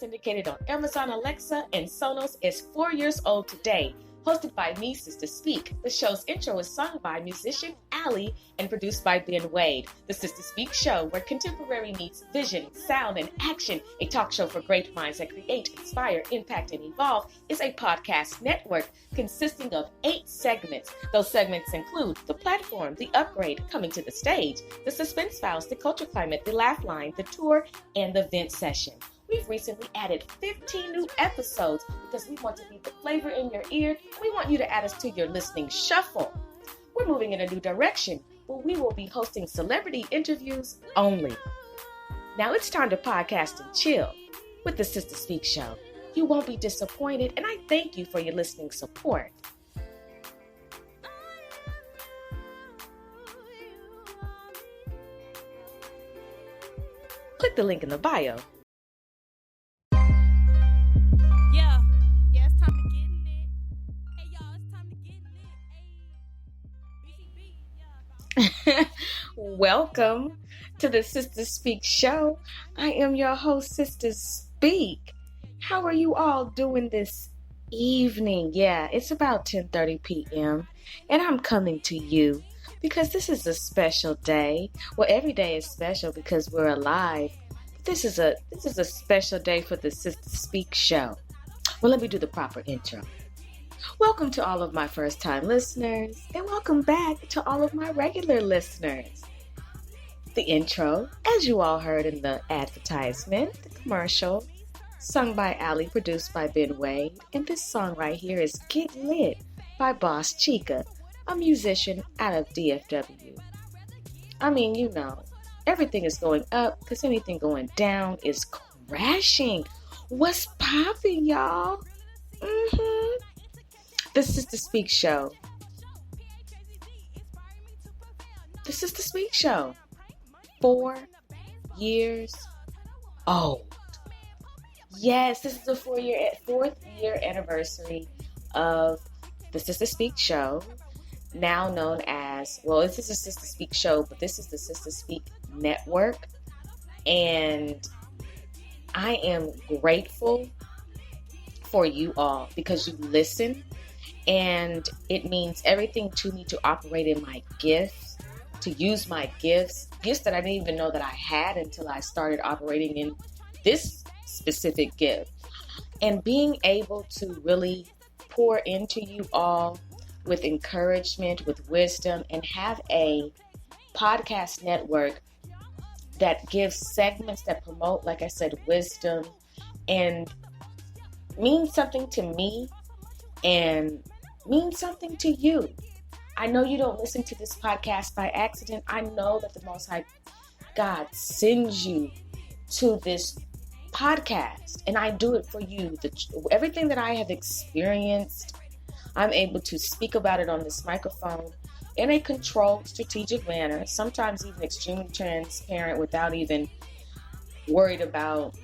syndicated on Amazon Alexa, and Sonos, is 4 years old today. Hosted by me, Sista Speak. The show's intro is sung by musician Ali and produced by Ben Wade. The Sista Speak show, where contemporary meets vision, sound, and action, a talk show for great minds that create, inspire, impact, and evolve, is a podcast network consisting of 8 segments. Those segments include The Platform, The Upgrade, Coming to the Stage, The Suspense Files, The Culture Climate, The Laugh Line, The Tour, and The Vent Session. We've recently added 15 new episodes because we want to be the flavor in your ear, and we want you to add us to your listening shuffle. We're moving in a new direction, where we will be hosting celebrity interviews only. Now it's time to podcast and chill with the Sista Speak show. You won't be disappointed, and I thank you for your listening support. Click the link in the bio. Welcome to the Sista Speak show. I am your host, Sista Speak. How are you all doing this evening? Yeah, it's about 10:30 p.m. and I'm coming to you because this is a special day. Well, every day is special because we're alive. This is a special day for the Sista Speak show. Well, let me do the proper intro. Welcome to all of my first-time listeners, and welcome back to all of my regular listeners. The intro, as you all heard in the advertisement, the commercial, sung by Ali, produced by Ben Wade, and this song right here is Get Lit by Boss Chica, a musician out of DFW. I mean, you know, everything is going up because anything going down is crashing. What's poppin', y'all? This is the Speak show. This is the Speak show. 4 years old. Yes, this is the 4th year anniversary of the Sista Speak show, now known as, well, this is the Sista Speak show, but this is the Sista Speak network. And I am grateful for you all because you listen. And it means everything to me to operate in my gifts, to use my gifts that I didn't even know that I had until I started operating in this specific gift. And being able to really pour into you all with encouragement, with wisdom, and have a podcast network that gives segments that promote, like I said, wisdom and means something to me and means something to you. I know you don't listen to this podcast by accident. I know that the Most High God sends you to this podcast, and I do it for you. Everything that I have experienced, I'm able to speak about it on this microphone in a controlled, strategic manner, sometimes even extremely transparent without even worried about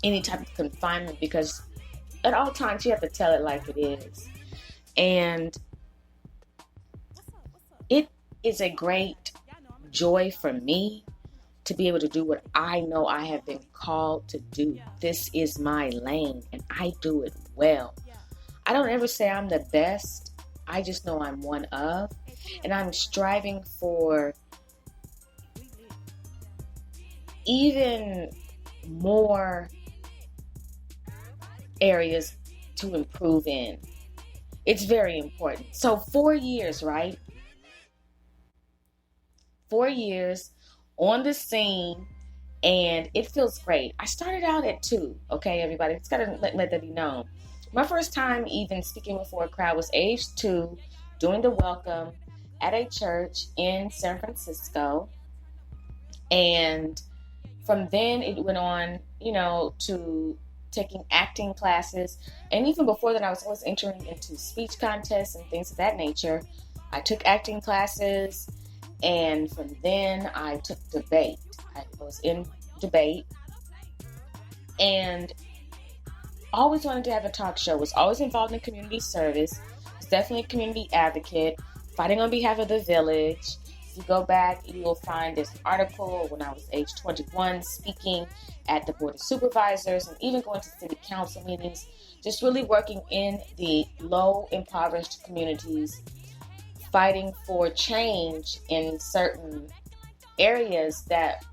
any type of confinement, because at all times you have to tell it like it is. And it is a great joy for me to be able to do what I know I have been called to do. This is my lane, and I do it well. I don't ever say I'm the best. I just know I'm one of, and I'm striving for even more areas to improve in. It's very important. So 4 years, right? 4 years on the scene, and it feels great. I started out at 2, okay, everybody? It's got to let that be known. My first time even speaking before a crowd was age 2, doing the welcome at a church in San Francisco. And from then it went on, to taking acting classes. And even before that, I was always entering into speech contests and things of that nature. I took acting classes, and from then I took debate. I was in debate and always wanted to have a talk show. Was always involved in community service. Was definitely a community advocate, fighting on behalf of the village, you go back, you will find this article when I was age 21, speaking at the Board of Supervisors and even going to city council meetings, just really working in the low impoverished communities, fighting for change in certain areas that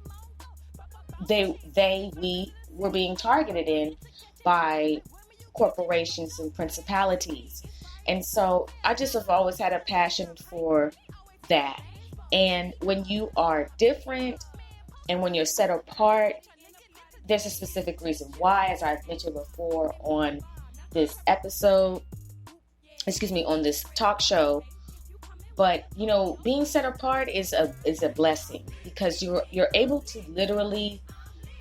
we were being targeted in by corporations and principalities. And so I just have always had a passion for that. And when you are different and when you're set apart, there's a specific reason why, as I've mentioned before on this episode, on this talk show. But, you know, being set apart is a blessing, because you're able to literally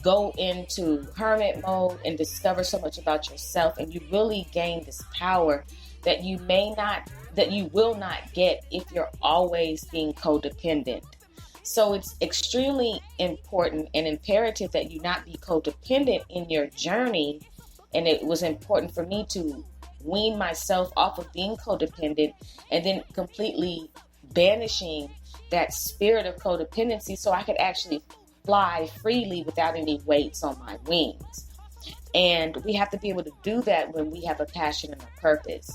go into hermit mode and discover so much about yourself, and you really gain this power that you will not get if you're always being codependent. So it's extremely important and imperative that you not be codependent in your journey. And it was important for me to wean myself off of being codependent and then completely banishing that spirit of codependency so I could actually fly freely without any weights on my wings. And we have to be able to do that when we have a passion and a purpose.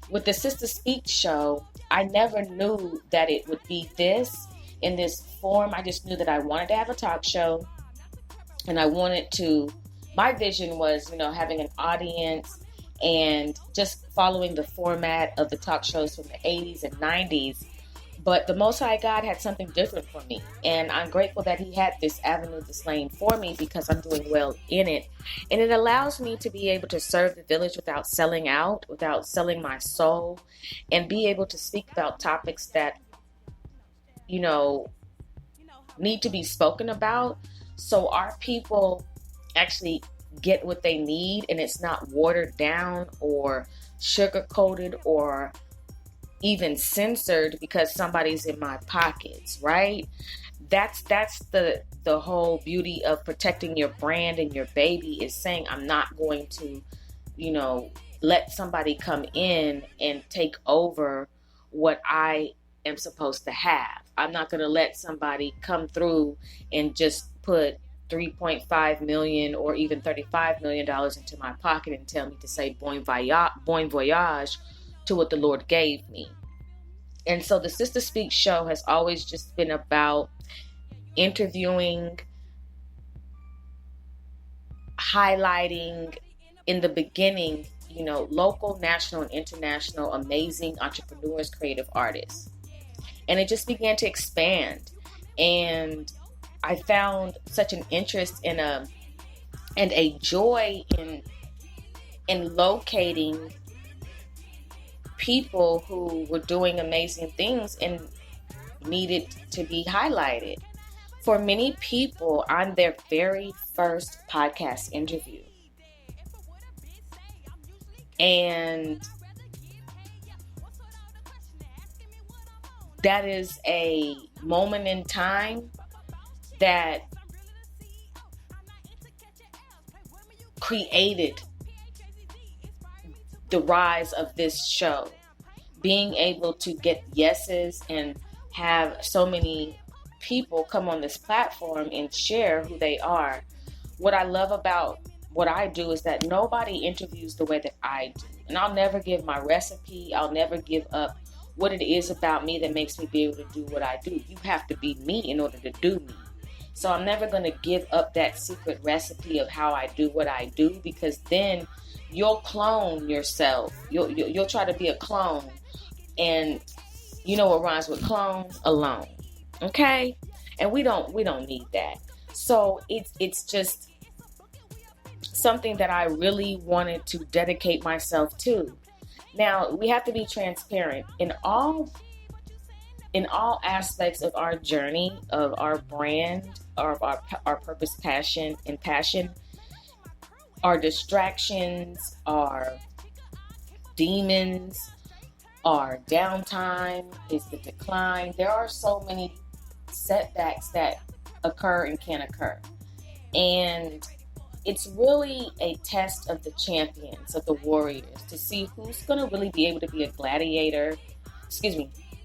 With the Sista Speak show, I never knew that it would be this in this form. I just knew that I wanted to have a talk show, and my vision was, having an audience and just following the format of the talk shows from the 80s and 90s. But the Most High God had something different for me. And I'm grateful that he had this avenue, this lane for me, because I'm doing well in it. And it allows me to be able to serve the village without selling out, without selling my soul, and be able to speak about topics that, need to be spoken about. So our people actually get what they need, and it's not watered down or sugar-coated or even censored because somebody's in my pockets, right? That's the whole beauty of protecting your brand and your baby, is saying I'm not going to, let somebody come in and take over what I am supposed to have. I'm not going to let somebody come through and just put $3.5 million or even $35 million into my pocket and tell me to say bon voyage to what the Lord gave me. And so the Sista Speak show has always just been about interviewing, highlighting in the beginning, local, national, and international amazing entrepreneurs, creative artists. And it just began to expand. And I found such an interest and a joy in locating people who were doing amazing things and needed to be highlighted. For many people, I'm their very first podcast interview. And that is a moment in time that created the rise of this show. Being able to get yeses and have so many people come on this platform and share who they are. What I love about what I do is that nobody interviews the way that I do. And I'll never give my recipe. I'll never give up what it is about me that makes me be able to do what I do. You have to be me in order to do me. So I'm never going to give up that secret recipe of how I do what I do, because then you'll clone yourself. You'll try to be a clone. And you know what rhymes with clone? Alone. Okay? And we don't need that. So it's just something that I really wanted to dedicate myself to. Now, we have to be transparent in all aspects of our journey, of our brand, of our purpose, passion. Our distractions, our demons, our downtime is the decline. There are so many setbacks that occur and can occur. And it's really a test of the champions, of the warriors, to see who's going to really be able to be a gladiator.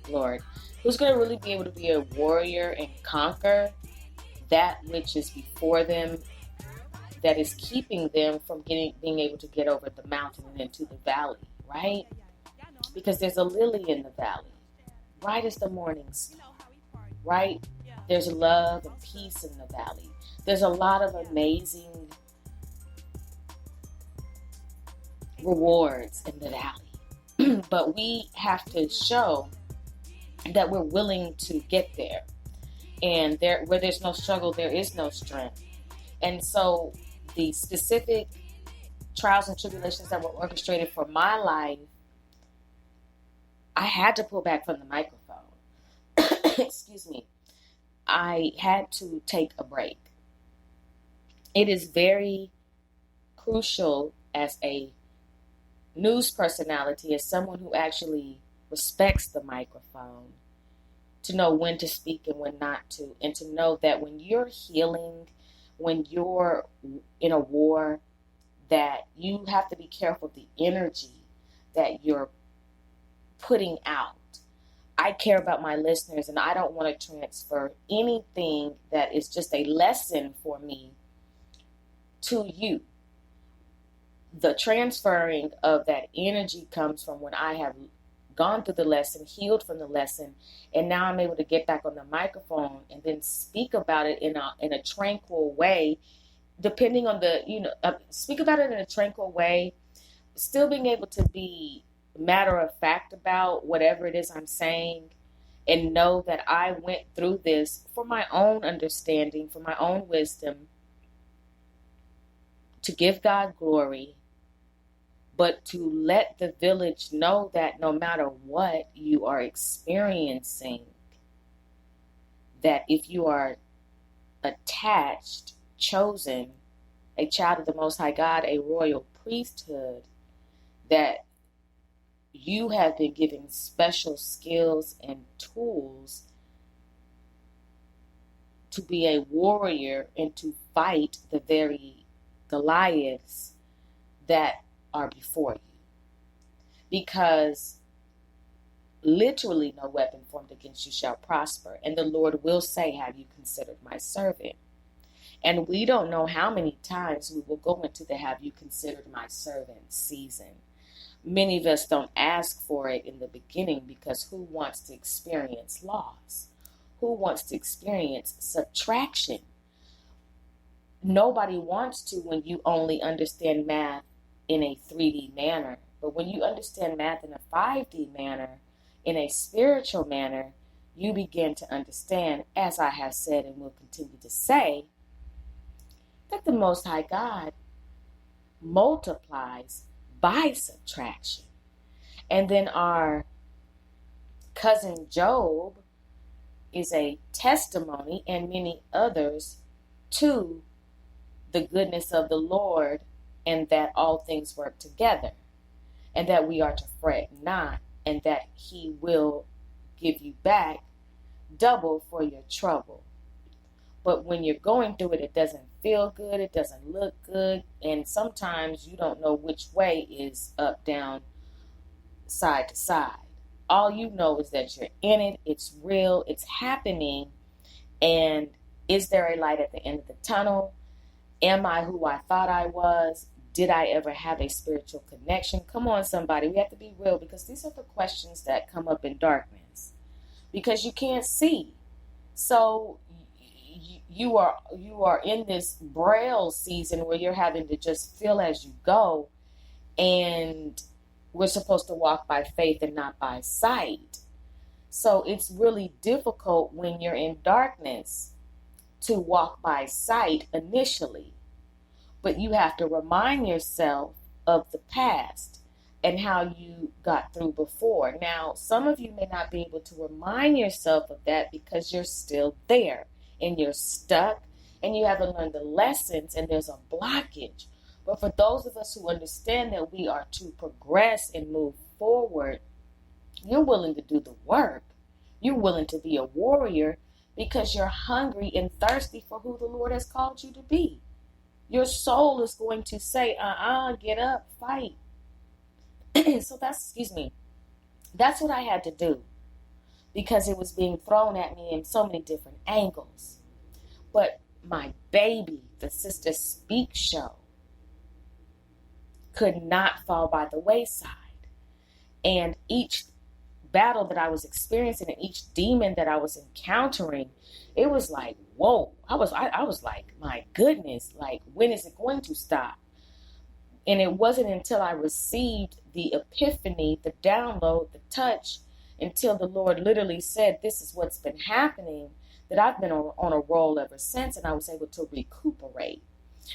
Lord, who's going to really be able to be a warrior and conquer that which is before them, that is keeping them from being able to get over the mountain and into the valley, right? Because there's a lily in the valley, right as the morning star, right? There's love and peace in the valley. There's a lot of amazing rewards in the valley. But we have to show that we're willing to get there. And there, where there's no struggle, there is no strength. And so the specific trials and tribulations that were orchestrated for my life, I had to pull back from the microphone. Excuse me. I had to take a break. It is very crucial as a news personality, as someone who actually respects the microphone, to know when to speak and when not to, and to know that when you're healing, when you're in a war, that you have to be careful of the energy that you're putting out. I care about my listeners, and I don't want to transfer anything that is just a lesson for me to you. The transferring of that energy comes from when I have gone through the lesson, healed from the lesson, and now I'm able to get back on the microphone and then speak about it in a tranquil way, depending on speak about it in a tranquil way, still being able to be matter of fact about whatever it is I'm saying, and know that I went through this for my own understanding, for my own wisdom, to give God glory, but to let the village know that no matter what you are experiencing, that if you are attached, chosen, a child of the Most High God, a royal priesthood, that you have been given special skills and tools to be a warrior and to fight the very Goliaths that are before you. Because literally no weapon formed against you shall prosper. And the Lord will say, have you considered my servant? And we don't know how many times we will go into the have you considered my servant season. Many of us don't ask for it in the beginning, because who wants to experience loss? Who wants to experience subtraction? Nobody wants to when you only understand math in a 3D manner. But when you understand math in a 5D manner, in a spiritual manner, you begin to understand, as I have said and will continue to say, that the Most High God multiplies by subtraction. And then our cousin Job is a testimony, and many others, to the goodness of the Lord, and that all things work together, and that we are to fret not, and that he will give you back double for your trouble. But when you're going through it, it doesn't feel good, it doesn't look good, and sometimes you don't know which way is up, down, side to side. All you know is that you're in it, it's real, it's happening, and is there a light at the end of the tunnel? Am I who I thought I was? Did I ever have a spiritual connection? Come on, somebody. We have to be real, because these are the questions that come up in darkness, because you can't see. So you are in this braille season where you're having to just feel as you go, and we're supposed to walk by faith and not by sight. So it's really difficult when you're in darkness to walk by sight initially. But you have to remind yourself of the past and how you got through before. Now, some of you may not be able to remind yourself of that because you're still there and you're stuck and you haven't learned the lessons and there's a blockage. But for those of us who understand that we are to progress and move forward, you're willing to do the work. You're willing to be a warrior because you're hungry and thirsty for who the Lord has called you to be. Your soul is going to say, get up, fight. So that's what I had to do. because it was being thrown at me in so many different angles. But my baby, the Sista Speak show, could not fall by the wayside. And each battle that I was experiencing and each demon that I was encountering, it was like, whoa. I was like, my goodness, like, when is it going to stop? And it wasn't until I received the epiphany, the download, the touch, until the Lord literally said, this is what's been happening, that I've been on a roll ever since, and I was able to recuperate.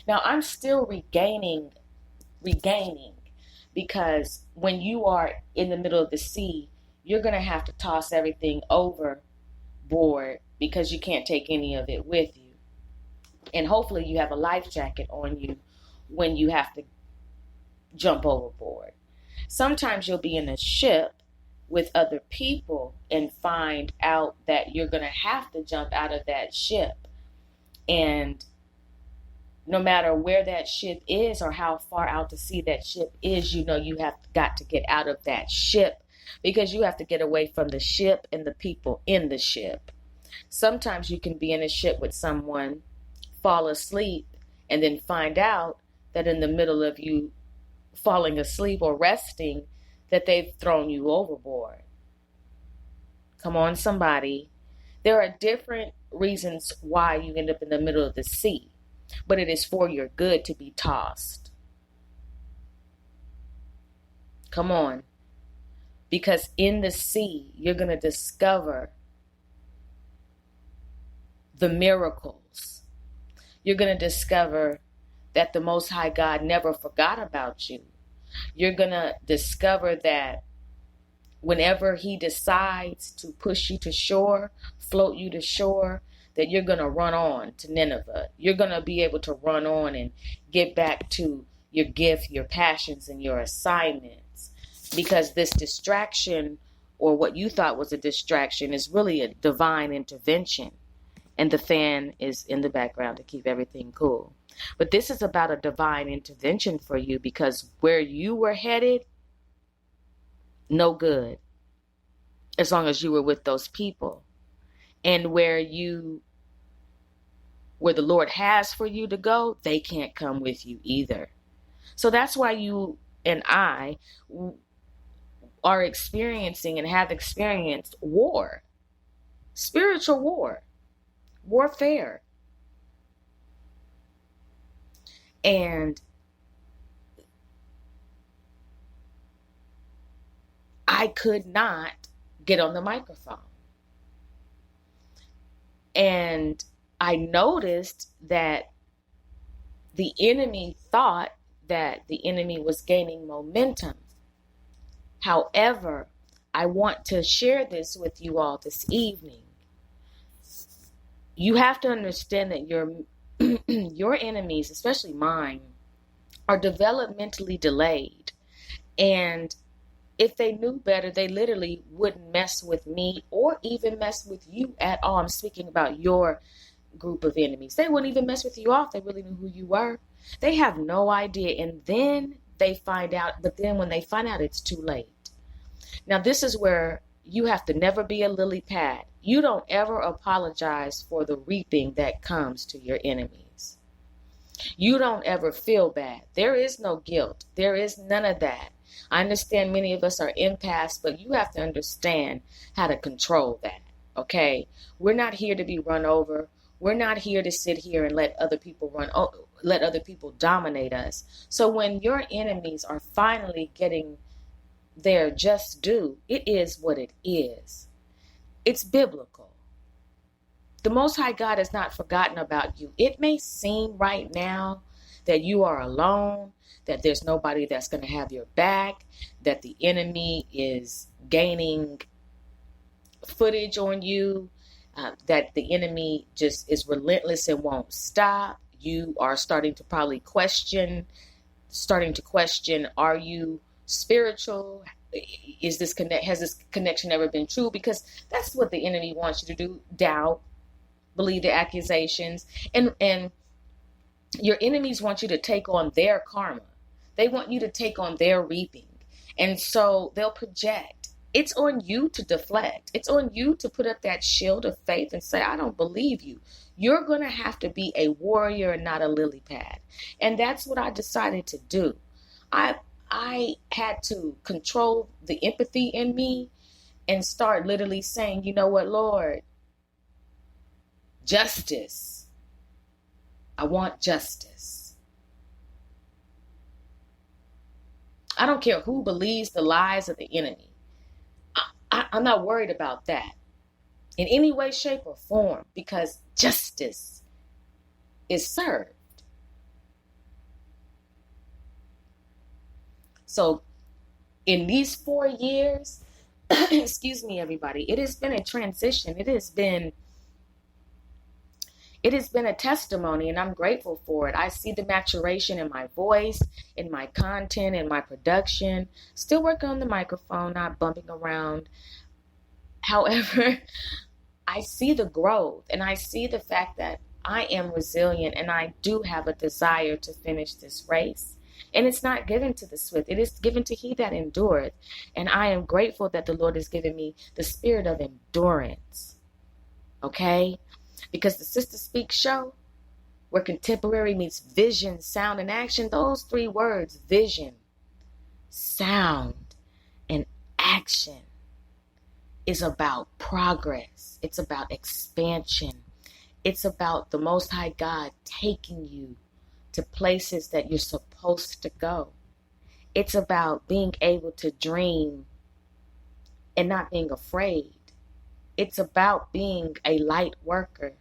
Now, I'm still regaining, because when you are in the middle of the sea, you're going to have to toss everything overboard because you can't take any of it with you. And hopefully you have a life jacket on you when you have to jump overboard. Sometimes you'll be in a ship with other people and find out that you're going to have to jump out of that ship. And no matter where that ship is or how far out to sea that ship is, you know you have got to get out of that ship, because you have to get away from the ship and the people in the ship. Sometimes you can be in a ship with someone, fall asleep, and then find out that in the middle of you falling asleep or resting, that they've thrown you overboard. Come on, somebody. There are different reasons why you end up in the middle of the sea, but it is for your good to be tossed. Come on. Because in the sea, you're going to discover the miracles. You're going to discover that the Most High God never forgot about you. You're going to discover that whenever he decides to push you to shore, float you to shore, that you're going to run on to Nineveh. You're going to be able to run on and get back to your gift, your passions, and your assignments. Because this distraction, or what you thought was a distraction, is really a divine intervention. And the fan is in the background to keep everything cool. But this is about a divine intervention for you, because where you were headed, no good, as long as you were with those people. And where the Lord has for you to go, they can't come with you either. So that's why you and I are experiencing and have experienced war, spiritual war, warfare. And I could not get on the microphone. And I noticed that the enemy thought that the enemy was gaining momentum. However, I want to share this with you all this evening. You have to understand that your enemies, especially mine, are developmentally delayed. And if they knew better, they literally wouldn't mess with me or even mess with you at all. I'm speaking about your group of enemies. They wouldn't even mess with you off. They really knew who you were. They have no idea. And then they find out. But then when they find out, it's too late. Now, this is where you have to never be a lily pad. You don't ever apologize for the reaping that comes to your enemies. You don't ever feel bad. There is no guilt. There is none of that. I understand many of us are empaths, but you have to understand how to control that, okay? We're not here to be run over. We're not here to sit here and let other people dominate us. So when your enemies are finally getting their just due, it is what it is. It's biblical. The Most High God has not forgotten about you. It may seem right now that you are alone, that there's nobody that's going to have your back, that the enemy is gaining footage on you, that the enemy just is relentless and won't stop. You are starting to question, are you spiritual? Has this connection ever been true? Because that's what the enemy wants you to do. Doubt, believe the accusations, and your enemies want you to take on their karma. They want you to take on their reaping. And so they'll project. It's on you to deflect. It's on you to put up that shield of faith and say, I don't believe you. You're going to have to be a warrior and not a lily pad. And that's what I decided to do. I had to control the empathy in me and start literally saying, you know what, Lord, justice. I want justice. I don't care who believes the lies of the enemy. I'm not worried about that in any way, shape, or form, because justice is served. So in these 4 years, excuse me, everybody, it has been a transition. It has been a testimony, and I'm grateful for it. I see the maturation in my voice, in my content, in my production. Still working on the microphone, not bumping around. However, I see the growth, and I see the fact that I am resilient, and I do have a desire to finish this race. And it's not given to the swift. It is given to he that endureth. And I am grateful that the Lord has given me the spirit of endurance. Okay? Because the Sista Speak show, where contemporary meets vision, sound, and action, those 3 words, vision, sound, and action, is about progress. It's about expansion. It's about the Most High God taking you to places that you're supposed to go. It's about being able to dream and not being afraid. It's about being a light worker.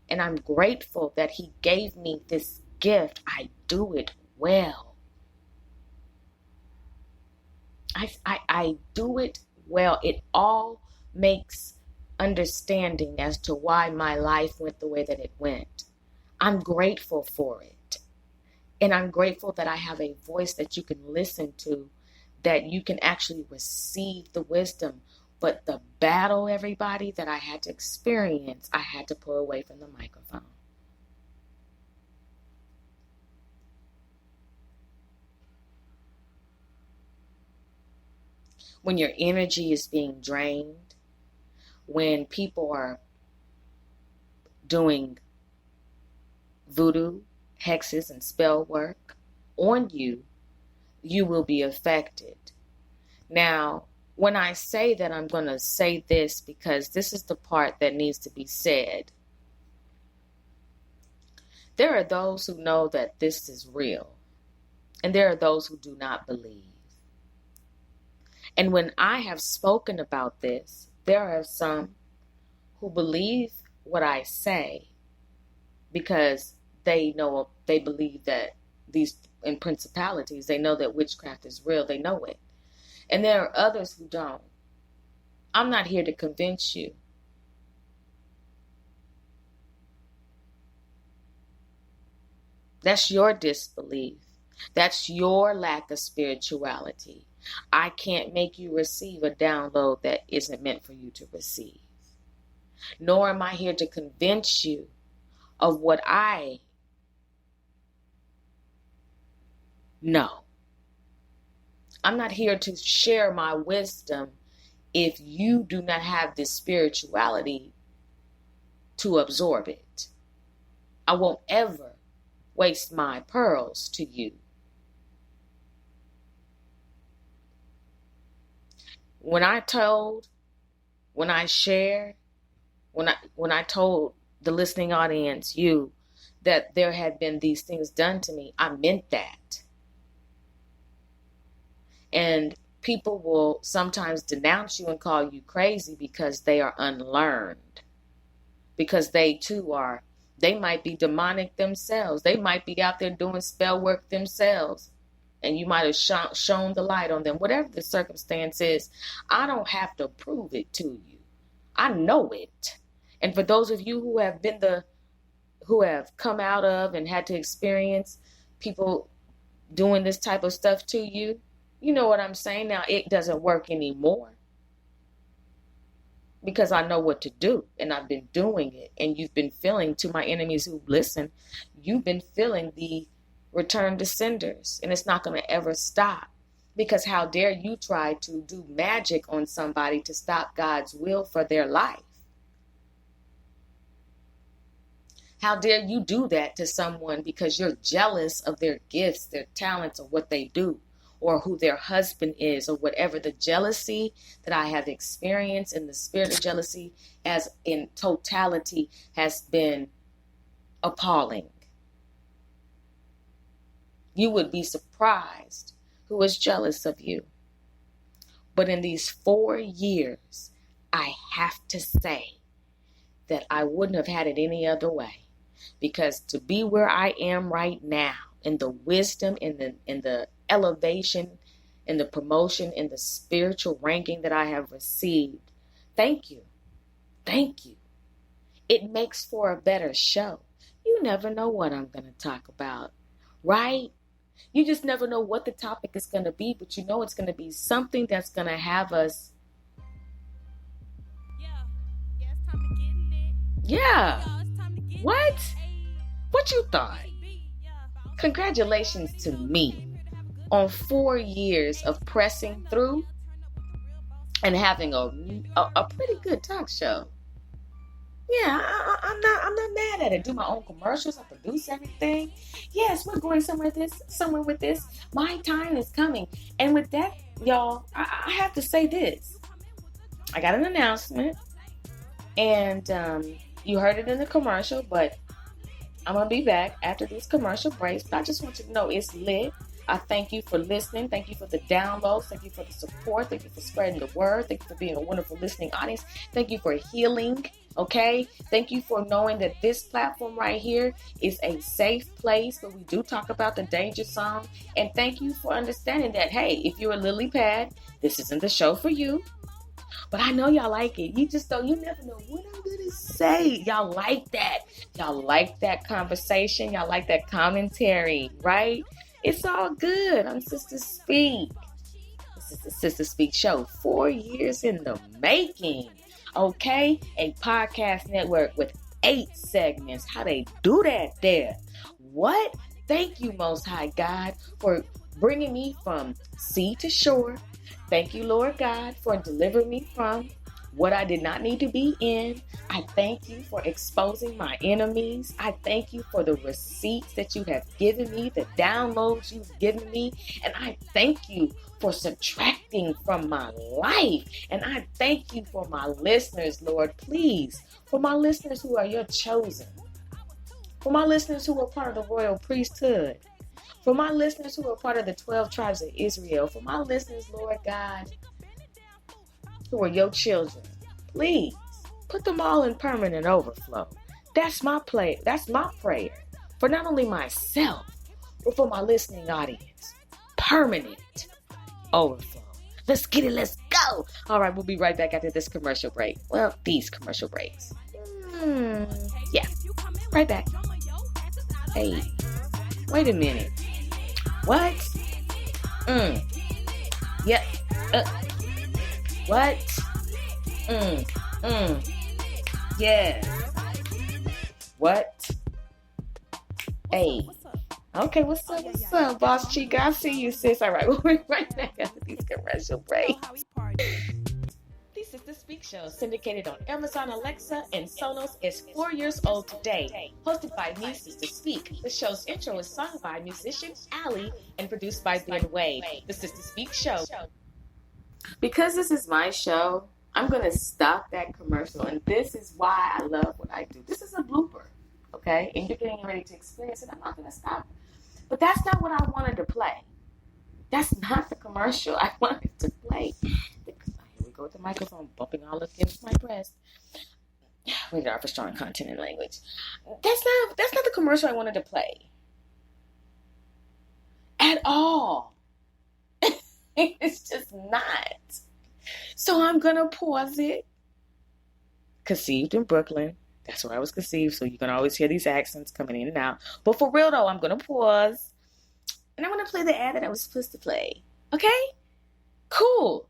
And I'm grateful that he gave me this gift. I do it well. I do it well. It all makes understanding as to why my life went the way that it went. I'm grateful for it. And I'm grateful that I have a voice that you can listen to, that you can actually receive the wisdom. But the battle, everybody, that I had to experience, I had to pull away from the microphone. When your energy is being drained, when people are doing voodoo, hexes, and spell work on you, you will be affected. Now, when I say that, I'm going to say this because this is the part that needs to be said. There are those who know that this is real, and there are those who do not believe. And when I have spoken about this, there are some who believe what I say because they believe that these in principalities, they know that witchcraft is real, they know it. And there are others who don't. I'm not here to convince you. That's your disbelief. That's your lack of spirituality. I can't make you receive a download that isn't meant for you to receive. Nor am I here to convince you of what I know. I'm not here to share my wisdom if you do not have this spirituality to absorb it. I won't ever waste my pearls to you. When I told the listening audience, you, that there had been these things done to me, I meant that. And people will sometimes denounce you and call you crazy because they are unlearned. Because they might be demonic themselves. They might be out there doing spell work themselves. And you might have shone the light on them. Whatever the circumstance is, I don't have to prove it to you. I know it. And for those of you who have come out of and had to experience people doing this type of stuff to you, you know what I'm saying? Now, it doesn't work anymore because I know what to do, and I've been doing it. And you've been feeling, to my enemies who listen, you've been feeling the return to senders, and it's not going to ever stop. Because how dare you try to do magic on somebody to stop God's will for their life? How dare you do that to someone because you're jealous of their gifts, their talents, or what they do, or who their husband is, or whatever. The jealousy that I have experienced, and the spirit of jealousy as in totality, has been appalling. You would be surprised who is jealous of you. But in these 4 years, I have to say that I wouldn't have had it any other way. Because to be where I am right now, in the wisdom, in the elevation, in the promotion, in the spiritual ranking that I have received, thank you. Thank you. It makes for a better show. You never know what I'm going to talk about, right? You just never know what the topic is going to be, but you know it's going to be something that's going to have us. Yeah. What? What you thought? Congratulations to me on 4 years of pressing through and having a pretty good talk show. Yeah, I'm not mad at it. Do my own commercials. I produce everything. Yes, we're going somewhere with this. My time is coming. And with that, y'all, I have to say this. I got an announcement, and you heard it in the commercial, but I'm going to be back after these commercial breaks. But I just want you to know it's lit. I thank you for listening. Thank you for the downloads. Thank you for the support. Thank you for spreading the word. Thank you for being a wonderful listening audience. Thank you for healing. Okay? Thank you for knowing that this platform right here is a safe place where we do talk about the danger zone. And thank you for understanding that, hey, if you're a lily pad, this isn't the show for you. But I know y'all like it. You just don't, you never know what I'm going to say. Y'all like that. Y'all like that conversation. Y'all like that commentary, right? It's all good. I'm Sista Speak. This is the Sista Speak show. 4 years in the making. Okay? A podcast network with 8 segments. How they do that there? What? Thank you, Most High God, for bringing me from sea to shore. Thank you, Lord God, for delivering me from what I did not need to be in. I thank you for exposing my enemies. I thank you for the receipts that you have given me, the downloads you've given me. And I thank you for subtracting from my life. And I thank you for my listeners, Lord. Please, for my listeners who are your chosen. For my listeners who are part of the royal priesthood. For my listeners who are part of the 12 tribes of Israel. For my listeners, Lord God, who are your children, please put them all in permanent overflow. That's my prayer for not only myself, but for my listening audience. Permanent overflow. Let's get it. Let's go. All right, we'll be right back after this commercial break. Well, these commercial breaks. Yeah, right back. Hey, wait a minute. What? Yeah. What? Yeah. What? Hey. Okay, what's up, Boss Chica? I see you, sis. All right, we'll be right back after these commercial breaks. This is the Speak Show, syndicated on Amazon Alexa and Sonos, is 4 years old today. Hosted by me, Sista Speak. The show's intro is sung by musician Ali and produced by Ben Wade. The Sista Speak Show. Because this is my show, I'm going to stop that commercial, and this is why I love what I do. This is a blooper, okay? And you're getting ready to experience it. I'm not going to stop. But that's not what I wanted to play. That's not the commercial I wanted to play. Here we go with the microphone bumping all up against my breast. Rated R for strong content and language. That's not the commercial I wanted to play. At all. It's just not. So I'm going to pause it. Conceived in Brooklyn. That's where I was conceived. So you can always hear these accents coming in and out. But for real though, I'm going to pause. And I'm going to play the ad that I was supposed to play. Okay? Cool.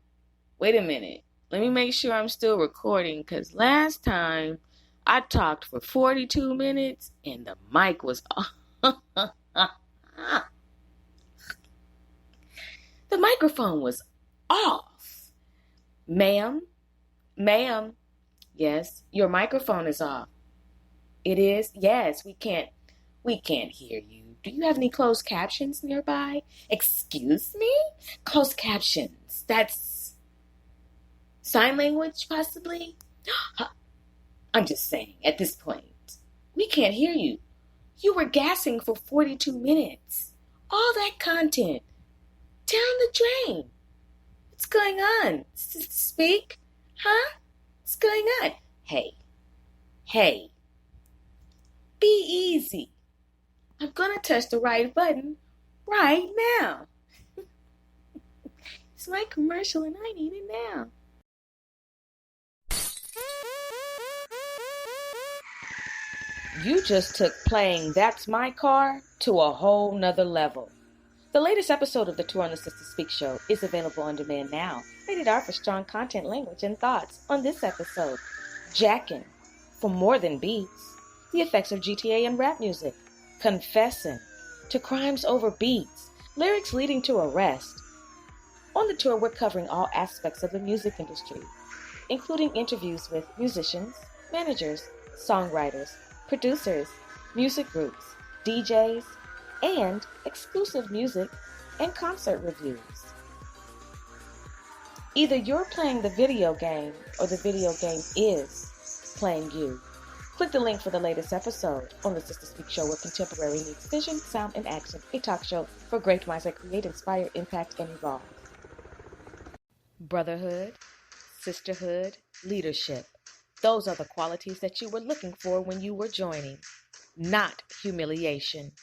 Wait a minute. Let me make sure I'm still recording. Because last time I talked for 42 minutes and the mic was off. The The microphone was off. Ma'am, yes, your microphone is off. It is? Yes, we can't hear you. Do you have any closed captions nearby? Excuse me? Closed captions. That's sign language, possibly? I'm just saying, at this point, we can't hear you. You were gassing for 42 minutes. All that content. Down the drain. What's going on? Speak? Huh? What's going on? Hey. Be easy. I'm gonna touch the right button right now. It's my commercial and I need it now. You just took playing That's My Car to a whole nother level. The latest episode of the Tour on the Sista Speak show is available on demand now. Rated R for strong content, language, and thoughts. On this episode, jacking for more than beats, the effects of GTA and rap music, confessing to crimes over beats, lyrics leading to arrest. On the tour, we're covering all aspects of the music industry, including interviews with musicians, managers, songwriters, producers, music groups, DJs, and exclusive music and concert reviews. Either you're playing the video game or the video game is playing you. Click the link for the latest episode on the Sista Speak show, where contemporary meets vision, sound, and action. A talk show for great minds that create, inspire, impact, and evolve. Brotherhood, sisterhood, leadership. Those are the qualities that you were looking for when you were joining, not humiliation.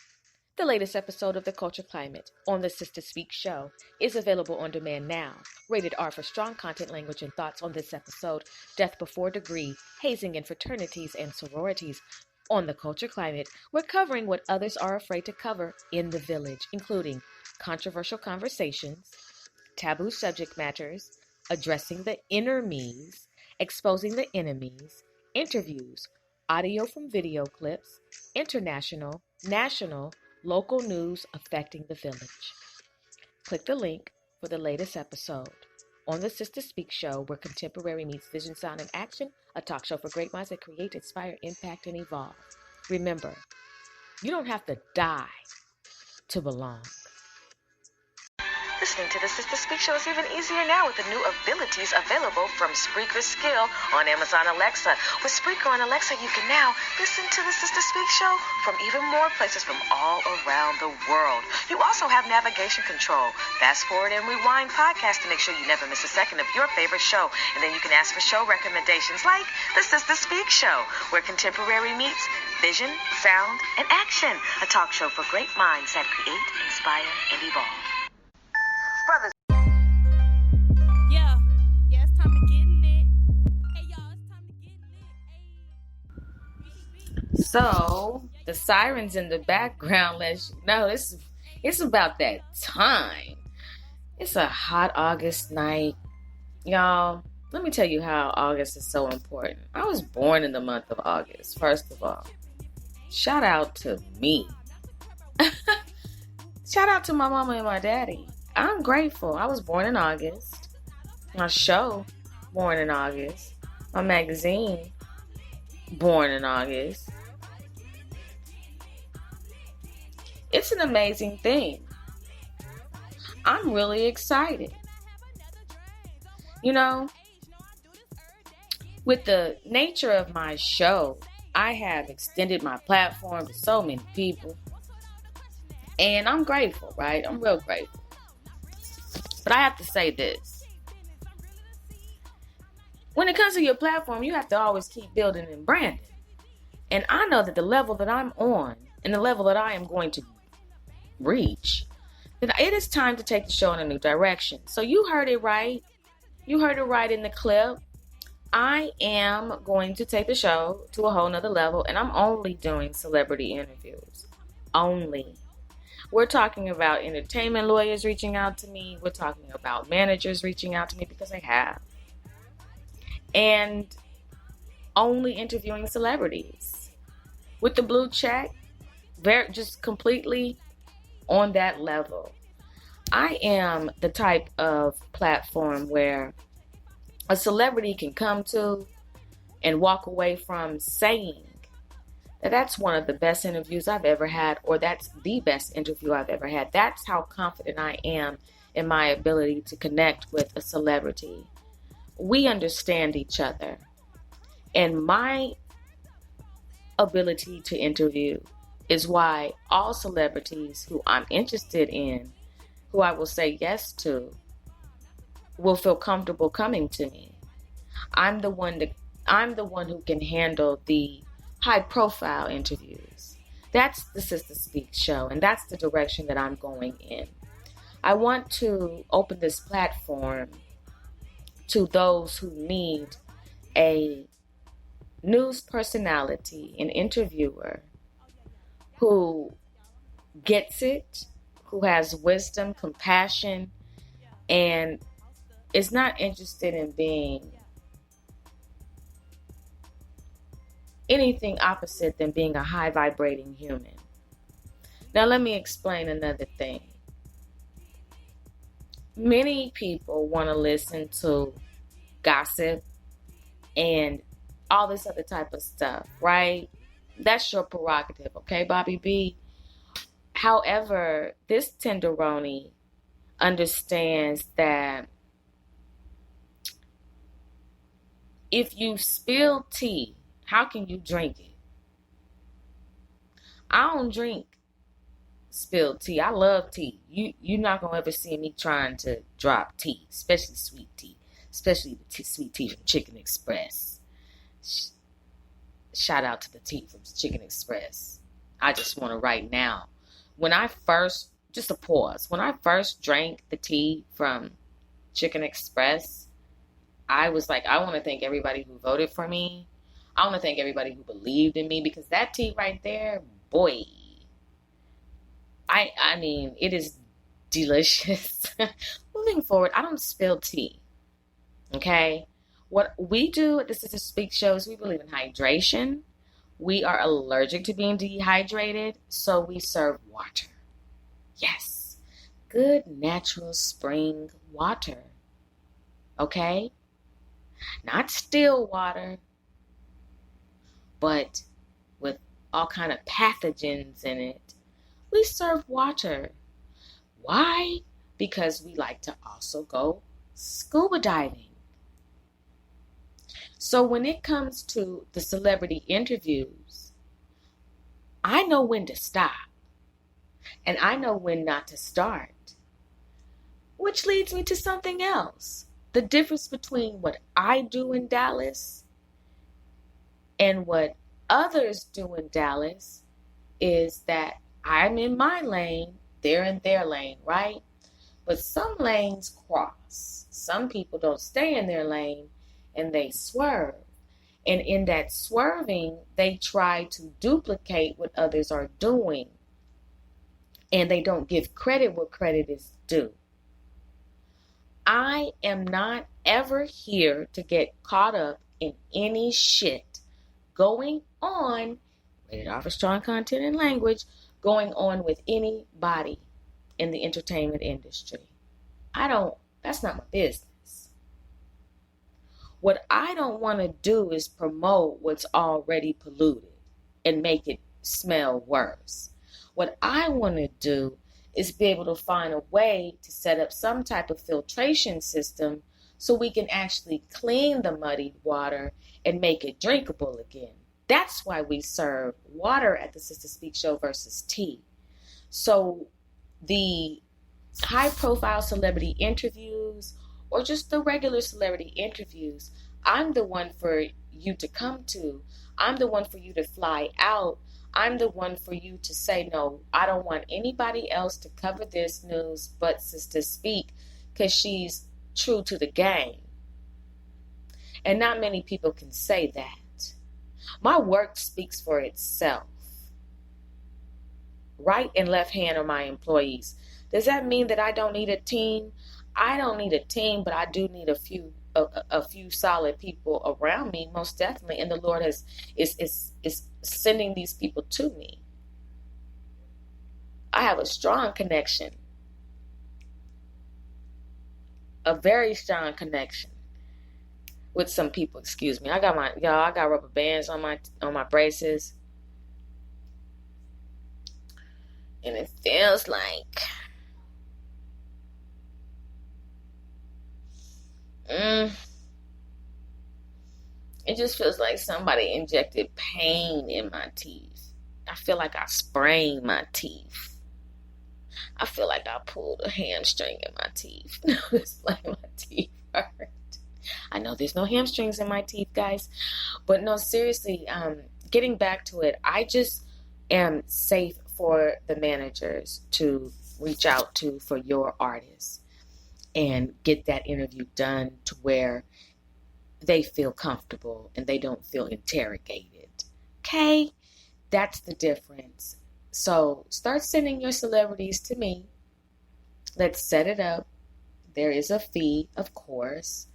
The latest episode of The Culture Climate on the Sista Speak show is available on demand now. Rated R for strong content, language, and thoughts. On this episode, death before degree, hazing in fraternities and sororities. On The Culture Climate, we're covering what others are afraid to cover in the village, including controversial conversations, taboo subject matters, addressing the inner me's, exposing the enemies, interviews, audio from video clips, international, national, local news affecting the village. Click the link for the latest episode on the Sista Speak show, where contemporary meets vision, sound, and action, a talk show for great minds that create, inspire, impact, and evolve. Remember, you don't have to die to belong. Listening to the Sista Speak show is even easier now with the new abilities available from Spreaker Skill on Amazon Alexa. With Spreaker on Alexa, you can now listen to the Sista Speak show from even more places from all around the world. You also have navigation control, fast forward and rewind podcast to make sure you never miss a second of your favorite show. And then you can ask for show recommendations like the Sista Speak show, where contemporary meets vision, sound, and action. A talk show for great minds that create, inspire, and evolve. Brothers. Yeah, it's time to get lit. Hey, y'all, it's time to get lit. So, the sirens in the background let you know it's about that time. It's a hot August night. Y'all, let me tell you how August is so important. I was born in the month of August, first of all. Shout out to me. Shout out to my mama and my daddy. I'm grateful. I was born in August. My show, born in August. My magazine, born in August. It's an amazing thing. I'm really excited. You know, with the nature of my show, I have extended my platform to so many people. And I'm grateful, right? I'm real grateful. But I have to say this. When it comes to your platform, you have to always keep building and branding. And I know that the level that I'm on and the level that I am going to reach, that it is time to take the show in a new direction. So you heard it right. You heard it right in the clip. I am going to take the show to a whole nother level, and I'm only doing celebrity interviews. Only. We're talking about entertainment lawyers reaching out to me. We're talking about managers reaching out to me because they have. And only interviewing celebrities. With the blue check, just completely on that level. I am the type of platform where a celebrity can come to and walk away from saying that that's one of the best interviews I've ever had, or that's the best interview I've ever had. That's how confident I am in my ability to connect with a celebrity. We understand each other. And my ability to interview is why all celebrities who I'm interested in, who I will say yes to, will feel comfortable coming to me. I'm the one who can handle the high profile interviews. That's the Sista Speak show, and that's the direction that I'm going in. I want to open this platform to those who need a news personality, an interviewer who gets it, who has wisdom, compassion, and is not interested in being anything opposite than being a high vibrating human. Now, let me explain another thing. Many people want to listen to gossip and all this other type of stuff, right? That's your prerogative, okay, Bobby B? However, this tenderoni understands that if you spill tea, how can you drink it? I don't drink spilled tea. I love tea. You're not gonna ever see me trying to drop tea, especially sweet tea, especially the sweet tea from Chicken Express. Shout out to the tea from Chicken Express. I just want to right now. Just a pause. When I first drank the tea from Chicken Express, I was like, I want to thank everybody who voted for me. I want to thank everybody who believed in me, because that tea right there, boy, I mean, it is delicious. Moving forward, I don't spill tea. Okay? What we do at the Sista Speak show is we believe in hydration. We are allergic to being dehydrated, so we serve water. Yes. Good natural spring water. Okay? Not still water, but with all kind of pathogens in it. We serve water. Why? Because we like to also go scuba diving. So when it comes to the celebrity interviews, I know when to stop and I know when not to start, which leads me to something else. The difference between what I do in Dallas and what others do in Dallas is that I'm in my lane, they're in their lane, right? But some lanes cross. Some people don't stay in their lane and they swerve. And in that swerving, they try to duplicate what others are doing. And they don't give credit where credit is due. I am not ever here to get caught up in any shit going on, rated R for strong content and language, going on with anybody in the entertainment industry. That's not my business. What I don't want to do is promote what's already polluted and make it smell worse. What I want to do is be able to find a way to set up some type of filtration system so we can actually clean the muddied water and make it drinkable again. That's why we serve water at the Sista Speak show versus tea. So the high profile celebrity interviews or just the regular celebrity interviews, I'm the one for you to come to. I'm the one for you to fly out. I'm the one for you to say, no, I don't want anybody else to cover this news but Sista Speak, because she's true to the game. And not many people can say that. My work speaks for itself. Right and left hand are my employees. Does that mean that I don't need a team? I don't need a team, but I do need a few solid people around me, most definitely. And the Lord is sending these people to me. I have a strong connection a very strong connection with some people. Excuse me. I got rubber bands on my braces, and it feels like it just feels like somebody injected pain in my teeth. I feel like I sprained my teeth. I feel like I pulled a hamstring in my teeth. It's like my teeth hurt. I know there's no hamstrings in my teeth, guys. But no, seriously, getting back to it, I just am safe for the managers to reach out to for your artists and get that interview done to where they feel comfortable and they don't feel interrogated. Okay? That's the difference. So start sending your celebrities to me. Let's set it up. There is a fee, of course.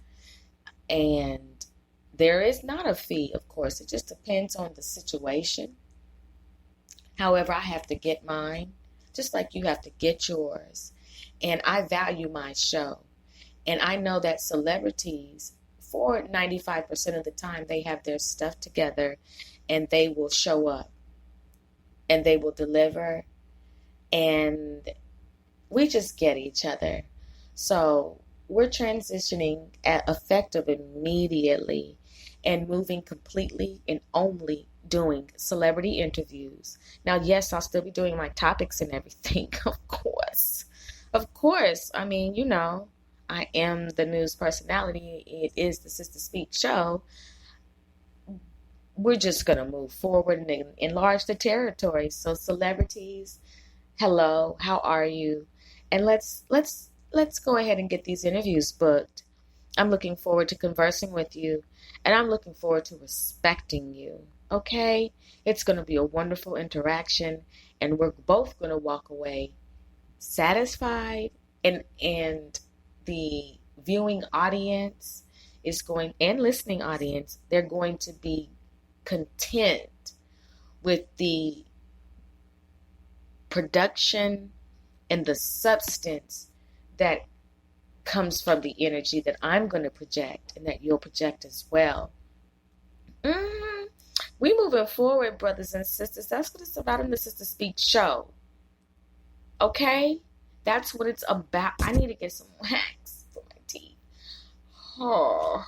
And there is not a fee, of course. It just depends on the situation. However, I have to get mine, just like you have to get yours. And I value my show. And I know that celebrities, for 95% of the time, they have their stuff together and they will show up and they will deliver. And we just get each other. So we're transitioning effective immediately and moving completely and only doing celebrity interviews. Now, yes, I'll still be doing my topics and everything, of course. Of course. I mean, you know, I am the news personality. It is the Sista Speak show. We're just going to move forward and enlarge the territory. So celebrities, hello, how are you? And let's go ahead and get these interviews booked. I'm looking forward to conversing with you, and I'm looking forward to respecting you. Okay? It's going to be a wonderful interaction, and we're both going to walk away satisfied, and the viewing audience is going, and listening audience, they're going to be content with the production and the substance that comes from the energy that I'm going to project and that you'll project as well. We moving forward, brothers and sisters. That's what it's about in the Sista Speak show. Okay? That's what it's about. I need to get some wax for my teeth. Oh.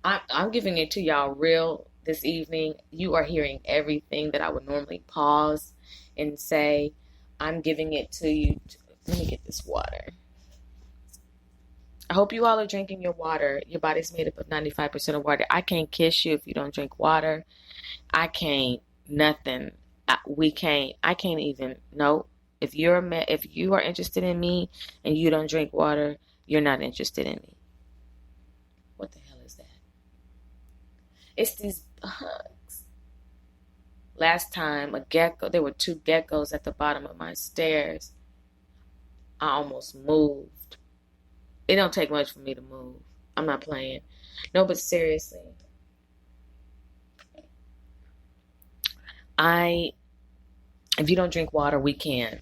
I'm giving it to y'all real this evening. You are hearing everything that I would normally pause and say. I'm giving it to you. Let me get this water. I hope you all are drinking your water. Your body's made up of 95% of water. I can't kiss you if you don't drink water. I can't, nothing. I can't even, no. If you are interested in me and you don't drink water, you're not interested in me. What the hell is that? It's these bugs. Last time, there were 2 geckos at the bottom of my stairs. I almost moved. It don't take much for me to move. I'm not playing. No, but seriously. If you don't drink water, we can.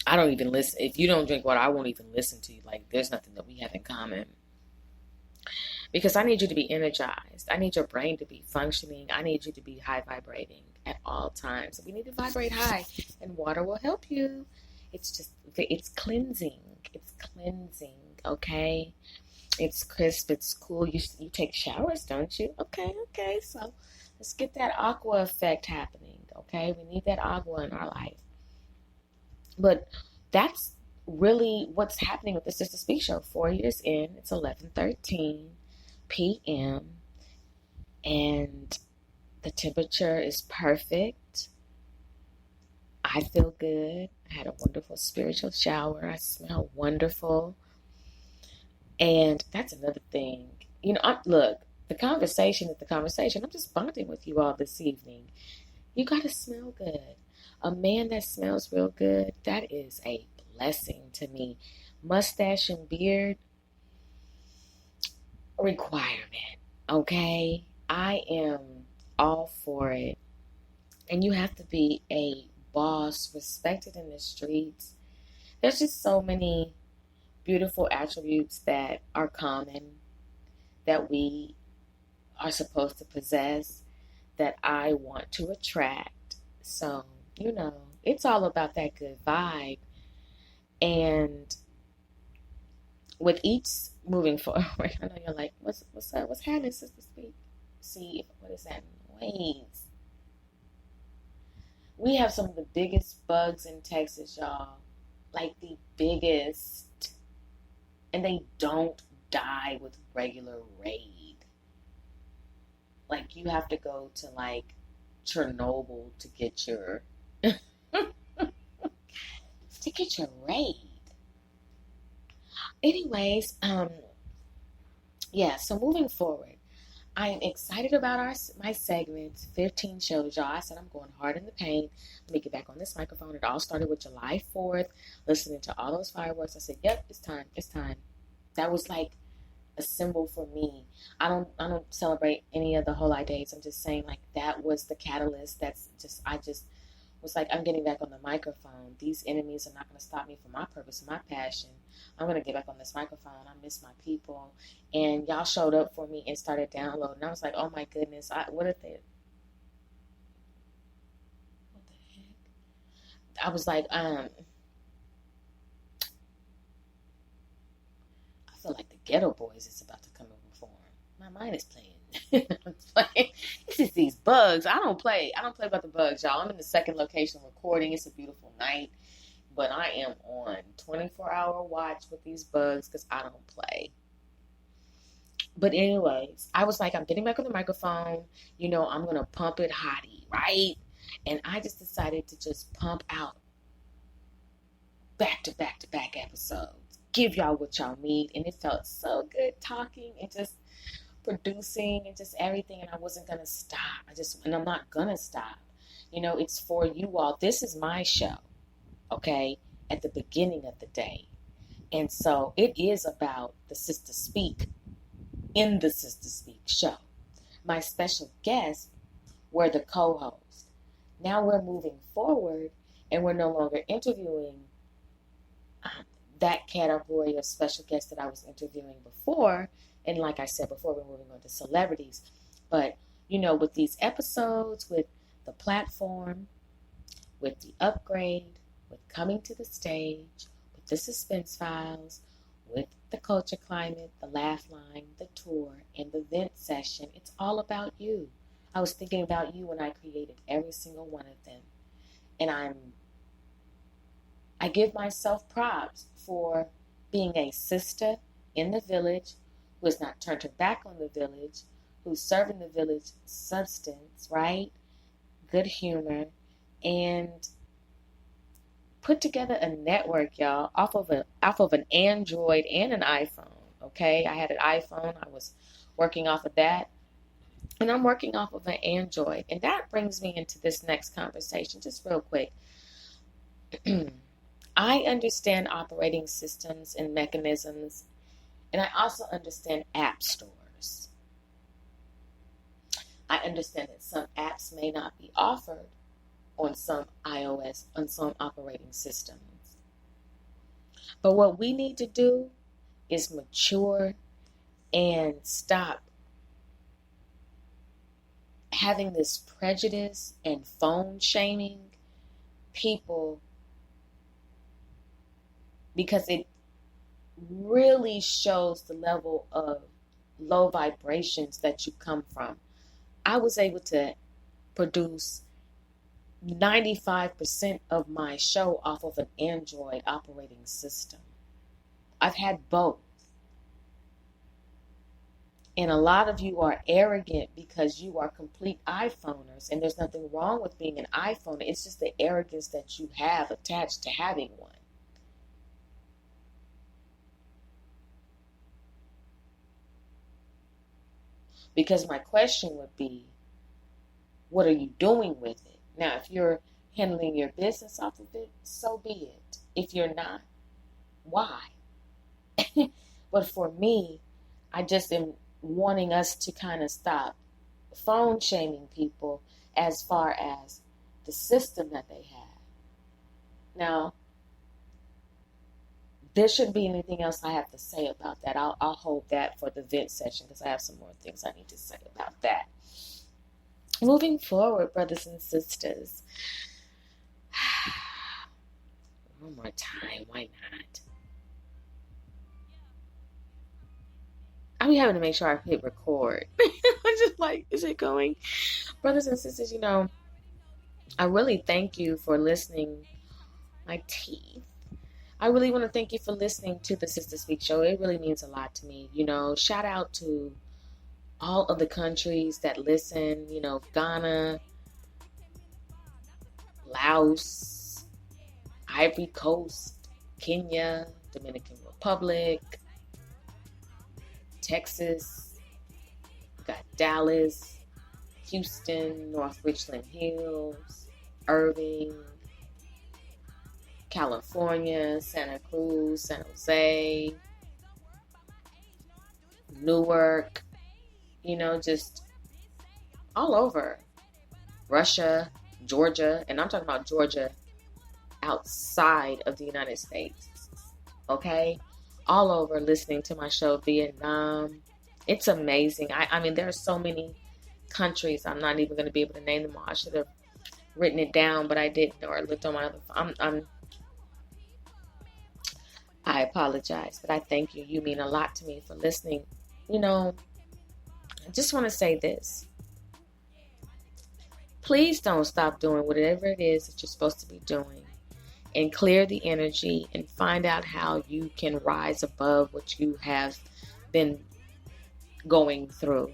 I don't even listen. If you don't drink water, I won't even listen to you. Like, there's nothing that we have in common. Because I need you to be energized. I need your brain to be functioning. I need you to be high vibrating at all times. We need to vibrate high, and water will help you. It's cleansing. It's cleansing, okay? It's crisp. It's cool. You take showers, don't you? Okay. So let's get that aqua effect happening, okay? We need that agua in our life. But that's really what's happening with the Sista Speak show. 4 years in, it's 11:13 p.m. and the temperature is perfect. I feel good. I had a wonderful spiritual shower. I smell wonderful. And that's another thing. You know, look, the conversation is the conversation. I'm just bonding with you all this evening. You got to smell good. A man that smells real good, that is a blessing to me. Mustache and beard, requirement. Okay? I am all for it. And you have to be a boss, respected in the streets. There's just so many beautiful attributes that are common, that we are supposed to possess, that I want to attract. So, it's all about that good vibe. And with each moving forward, I know you're like, what's up? What's happening, Sister Speak? See, what is that noise? We have some of the biggest bugs in Texas, y'all. Like the biggest. And they don't die with regular raid. Like you have to go to like Chernobyl to get your raid. Anyways, yeah, so moving forward, I am excited about my segments, 15 shows, y'all. I said I'm going hard in the paint. Let me get back on this microphone. It all started with July 4th, listening to all those fireworks. I said, yep, it's time. That was like a symbol for me. I don't celebrate any of the holidays. I'm just saying like that was the catalyst. I just was like, I'm getting back on the microphone. These enemies are not going to stop me from my purpose and my passion. I'm going to get back on this microphone. I miss my people. And y'all showed up for me and started downloading. I was like, oh my goodness. What the heck? I was like, I feel like the Ghetto Boys is about to come and perform. My mind is playing. It's playing. It's just these bugs. I don't play about the bugs, y'all. I'm in the second location recording. It's a beautiful night. But I am on 24-hour watch with these bugs because I don't play. But anyways, I was like, I'm getting back on the microphone. I'm going to pump it hottie, right? And I just decided to just pump out back to back episodes. Give y'all what y'all need. And it felt so good talking and just producing and just everything. And I wasn't going to stop. And I'm not going to stop. It's for you all. This is my show. Okay, at the beginning of the day. And so it is about the Sista Speak in the Sista Speak show. My special guests were the co-hosts. Now we're moving forward and we're no longer interviewing that category of special guests that I was interviewing before. And like I said before, we're moving on to celebrities. But, with these episodes, with the platform, with the upgrade, with coming to the stage, with the suspense files, with the culture climate, the laugh line, the tour, and the vent session. It's all about you. I was thinking about you when I created every single one of them. And I give myself props for being a sister in the village who has not turned her back on the village, who's serving the village substance, right? Good humor, and put together a network, y'all, off of an Android and an iPhone. Okay, I had an iPhone. I was working off of that, and I'm working off of an Android. And that brings me into this next conversation, just real quick. I understand operating systems and mechanisms, and I also understand app stores. I understand that some apps may not be offered on some iOS, on some operating systems. But what we need to do is mature and stop having this prejudice and phone shaming people, because it really shows the level of low vibrations that you come from. I was able to produce 95% of my show off of an Android operating system. I've had both. And a lot of you are arrogant because you are complete iPhoners, and there's nothing wrong with being an iPhone. It's just the arrogance that you have attached to having one. Because my question would be, what are you doing with it? Now, if you're handling your business off of it, so be it. If you're not, why? But for me, I just am wanting us to kind of stop phone shaming people as far as the system that they have. Now, there shouldn't be anything else I have to say about that. I'll hold that for the vent session because I have some more things I need to say about that. Moving forward, brothers and sisters. One more time, why not? I'm having to make sure I hit record. I'm just like, is it going? Brothers and sisters, I really thank you for listening. My teeth. I really want to thank you for listening to the Sista Speak Show. It really means a lot to me. Shout out to all of the countries that listen, Ghana, Laos, Ivory Coast, Kenya, Dominican Republic, Texas, got Dallas, Houston, North Richland Hills, Irving, California, Santa Cruz, San Jose, Newark, just all over. Russia, Georgia, and I'm talking about Georgia outside of the United States, okay? All over listening to my show, Vietnam. It's amazing. I mean, there are so many countries. I'm not even going to be able to name them all. I should have written it down, but I didn't, or looked on my other phone. I apologize, but I thank you. You mean a lot to me for listening. I just want to say this. Please don't stop doing whatever it is that you're supposed to be doing, and clear the energy and find out how you can rise above what you have been going through.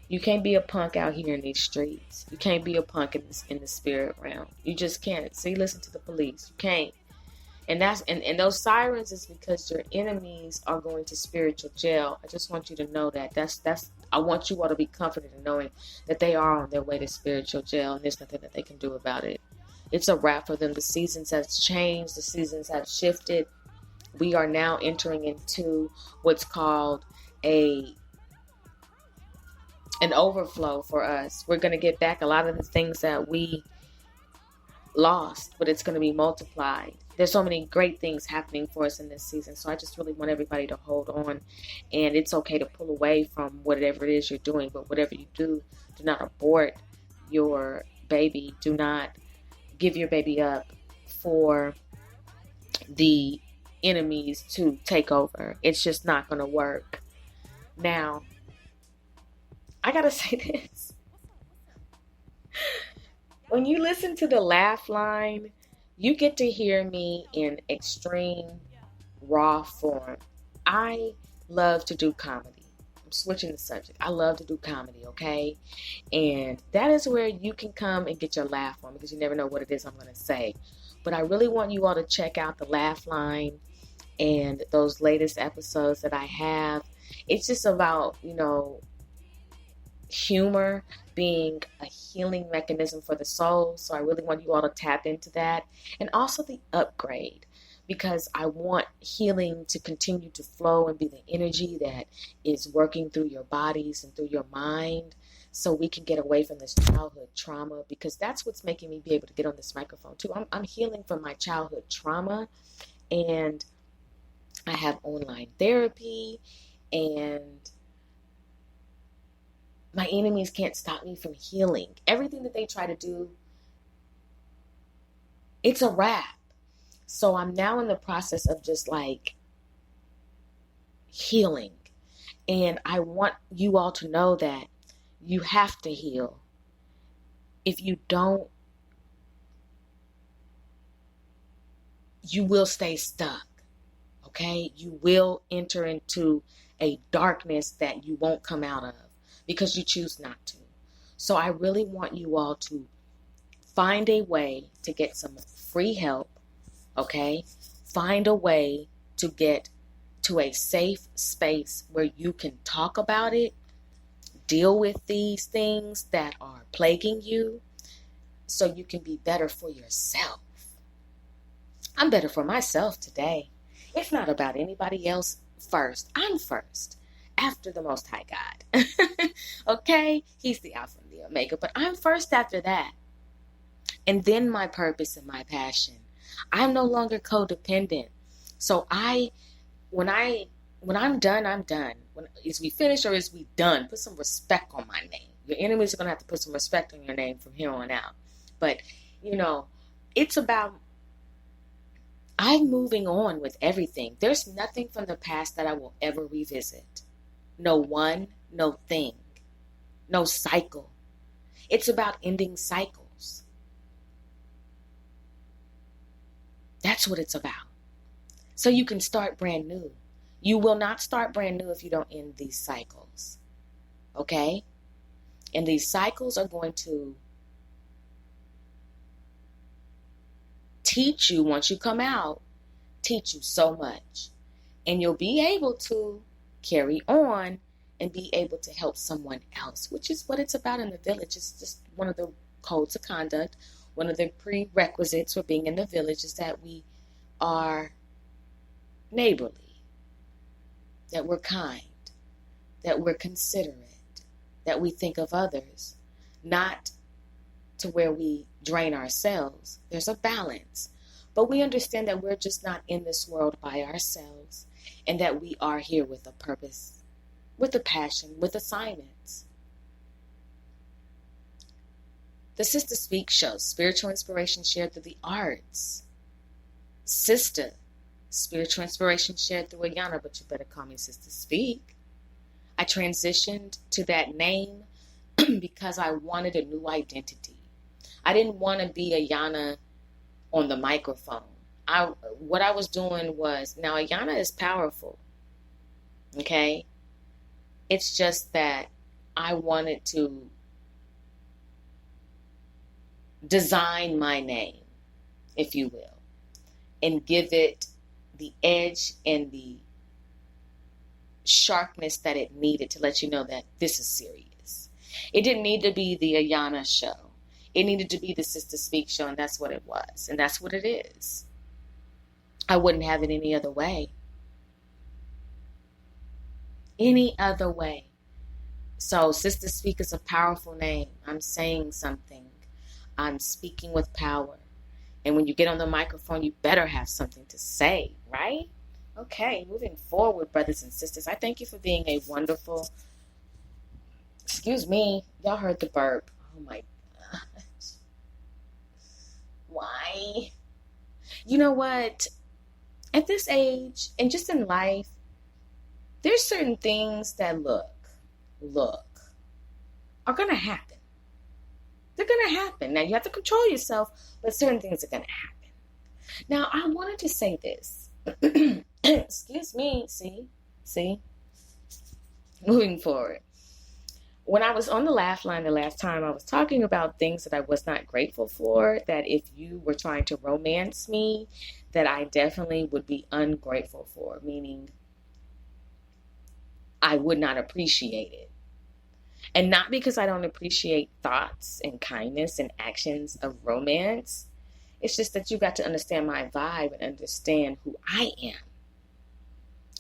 You can't be a punk out here in these streets. You can't be a punk in the spirit realm. You just can't. See, listen to the police. You can't. And those sirens is because your enemies are going to spiritual jail. I just want you to know that. I want you all to be comforted in knowing that they are on their way to spiritual jail, and there's nothing that they can do about it. It's a wrap for them. The seasons have changed. The seasons have shifted. We are now entering into what's called an overflow for us. We're going to get back a lot of the things that we lost, but it's going to be multiplied. There's so many great things happening for us in this season. So I just really want everybody to hold on, and it's okay to pull away from whatever it is you're doing, but whatever you do not abort your baby. Do not give your baby up for the enemies to take over. It's just not going to work. Now, I got to say this. When you listen to the laugh line, you get to hear me in extreme, raw form. I love to do comedy. I'm switching the subject. I love to do comedy, okay? And that is where you can come and get your laugh on, because you never know what it is I'm going to say. But I really want you all to check out the laugh line and those latest episodes that I have. It's just about, humor being a healing mechanism for the soul. So I really want you all to tap into that. And also the upgrade, because I want healing to continue to flow and be the energy that is working through your bodies and through your mind, so we can get away from this childhood trauma, because that's what's making me be able to get on this microphone too. I'm healing from my childhood trauma, and I have online therapy, and my enemies can't stop me from healing. Everything that they try to do, it's a wrap. So I'm now in the process of just like healing. And I want you all to know that you have to heal. If you don't, you will stay stuck. Okay? You will enter into a darkness that you won't come out of, because you choose not to. So I really want you all to find a way to get some free help, okay? Find a way to get to a safe space where you can talk about it, deal with these things that are plaguing you, so you can be better for yourself. I'm better for myself today. It's not about anybody else first. I'm first. After the Most High God. Okay? He's the Alpha and the Omega. But I'm first after that. And then my purpose and my passion. I'm no longer codependent. So when I'm done, I'm done. Is we finished or is we done? Put some respect on my name. Your enemies are going to have to put some respect on your name from here on out. But, it's about, I'm moving on with everything. There's nothing from the past that I will ever revisit. No one, no thing, no cycle. It's about ending cycles. That's what it's about. So you can start brand new. You will not start brand new if you don't end these cycles. Okay? And these cycles are going to teach you, once you come out, teach you so much. And you'll be able to carry on and be able to help someone else, which is what it's about in the village. It's just one of the codes of conduct. One of the prerequisites for being in the village is that we are neighborly, that we're kind, that we're considerate, that we think of others, not to where we drain ourselves. There's a balance. But we understand that we're just not in this world by ourselves, and that we are here with a purpose, with a passion, with assignments. The Sista Speak show, spiritual inspiration shared through the arts. Sista, spiritual inspiration shared through Ayana, but you better call me Sista Speak. I transitioned to that name because I wanted a new identity. I didn't want to be Ayana on the microphone. What I was doing was, now Ayana is powerful, okay? It's just that I wanted to design my name, if you will, and give it the edge and the sharpness that it needed to let you know that this is serious. It didn't need to be the Ayana show. It needed to be the Sista Speak show, and that's what it was. And that's what it is. I wouldn't have it any other way. Any other way. So Sista Speak is a powerful name. I'm saying something. I'm speaking with power. And when you get on the microphone, you better have something to say, right? Okay, moving forward, brothers and sisters. I thank you for being a wonderful... Excuse me. Y'all heard the burp. Oh my God. Why? You know what? At this age, and just in life, there's certain things that look, are going to happen. They're going to happen. Now, you have to control yourself, but certain things are going to happen. Now, I wanted to say this. Excuse me. See? Moving forward. When I was on the laugh line the last time, I was talking about things that I was not grateful for, that if you were trying to romance me, that I definitely would be ungrateful for, meaning I would not appreciate it. And not because I don't appreciate thoughts and kindness and actions of romance. It's just that you got to understand my vibe and understand who I am.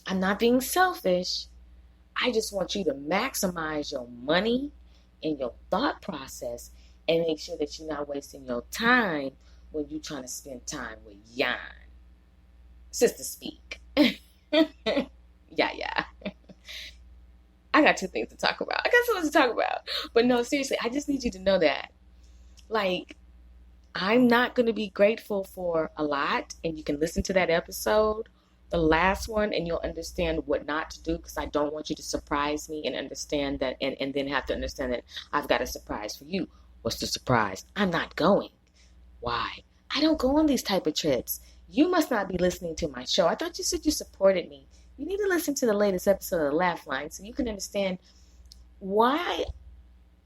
I'm not being selfish. I just want you to maximize your money and your thought process and make sure that you're not wasting your time when you're trying to spend time with Yan. Sista Speak. Yeah. I got two things to talk about. I got something to talk about. But no, seriously, I just need you to know that. Like, I'm not going to be grateful for a lot. And you can listen to that episode, the last one, and you'll understand what not to do, because I don't want you to surprise me and understand that, and then have to understand that I've got a surprise for you. What's the surprise? I'm not going. Why? I don't go on these type of trips. You must not be listening to my show. I thought you said you supported me. You need to listen to the latest episode of the Laugh Line so you can understand why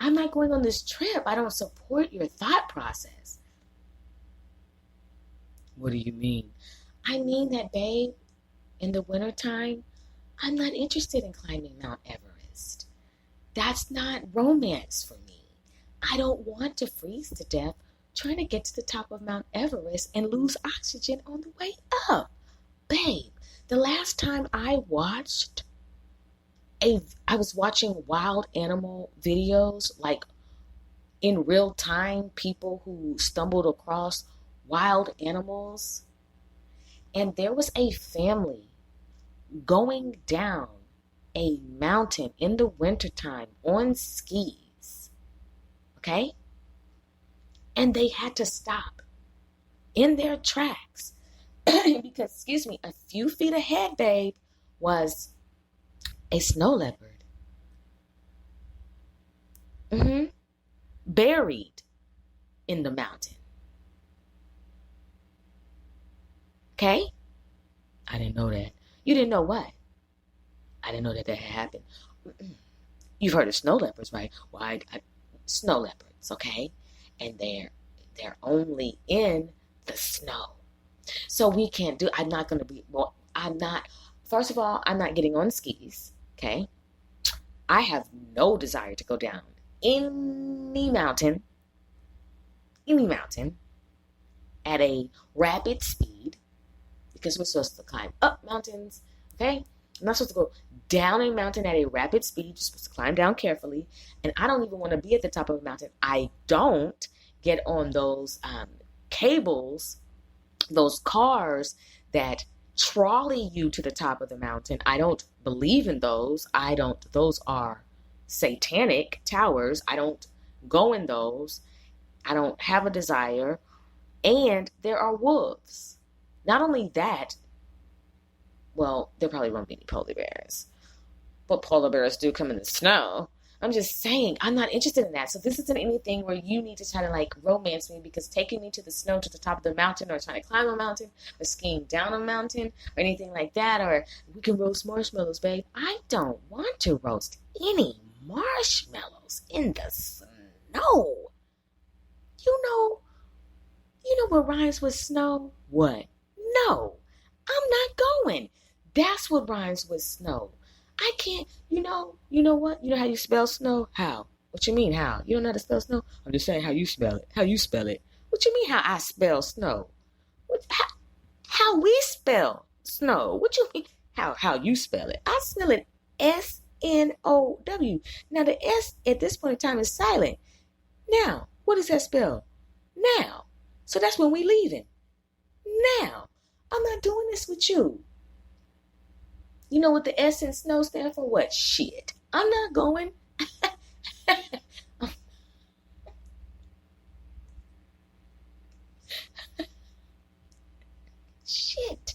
I'm not going on this trip. I don't support your thought process. What do you mean? I mean that, babe, in the wintertime, I'm not interested in climbing Mount Everest. That's not romance for me. I don't want to freeze to death trying to get to the top of Mount Everest and lose oxygen on the way up. Babe, the last time I was watching wild animal videos, like in real time, people who stumbled across wild animals. And there was a family going down a mountain in the wintertime on skis. Okay? And they had to stop in their tracks because, excuse me, a few feet ahead, babe, was a snow leopard. Buried in the mountain. Okay? I didn't know that. You didn't know what? I didn't know that had happened. You've heard of snow leopards, right? Well, snow leopards, okay? And they're only in the snow. So we can't do, I'm not first of all, I'm not getting on skis, okay? I have no desire to go down any mountain at a rapid speed because we're supposed to climb up mountains, okay? I'm not supposed to go down a mountain at a rapid speed. You're supposed to climb down carefully. And I don't even want to be at the top of a mountain. I don't get on those cables, those cars that trolley you to the top of the mountain. I don't believe in those. Those are satanic towers. I don't go in those. I don't have a desire. And there are wolves. Not only that, well, there probably won't be any polar bears. But polar bears do come in the snow. I'm just saying, I'm not interested in that. So this isn't anything where you need to try to like romance me because taking me to the snow to the top of the mountain or trying to climb a mountain or skiing down a mountain or anything like that, or we can roast marshmallows, babe. I don't want to roast any marshmallows in the snow. You know what rhymes with snow? What? No, I'm not going. That's what rhymes with snow. I can't, you know what? You know how you spell snow? How? What you mean, how? You don't know how to spell snow? I'm just saying how you spell it. How you spell it. What you mean how I spell snow? How we spell snow? What you mean how you spell it? I spell it S-N-O-W. Now the S at this point in time is silent. Now, what does that spell? Now. So that's when we leaving. Now. I'm not doing this with you. You know what the S in snow stand for? What? Shit. I'm not going. Shit.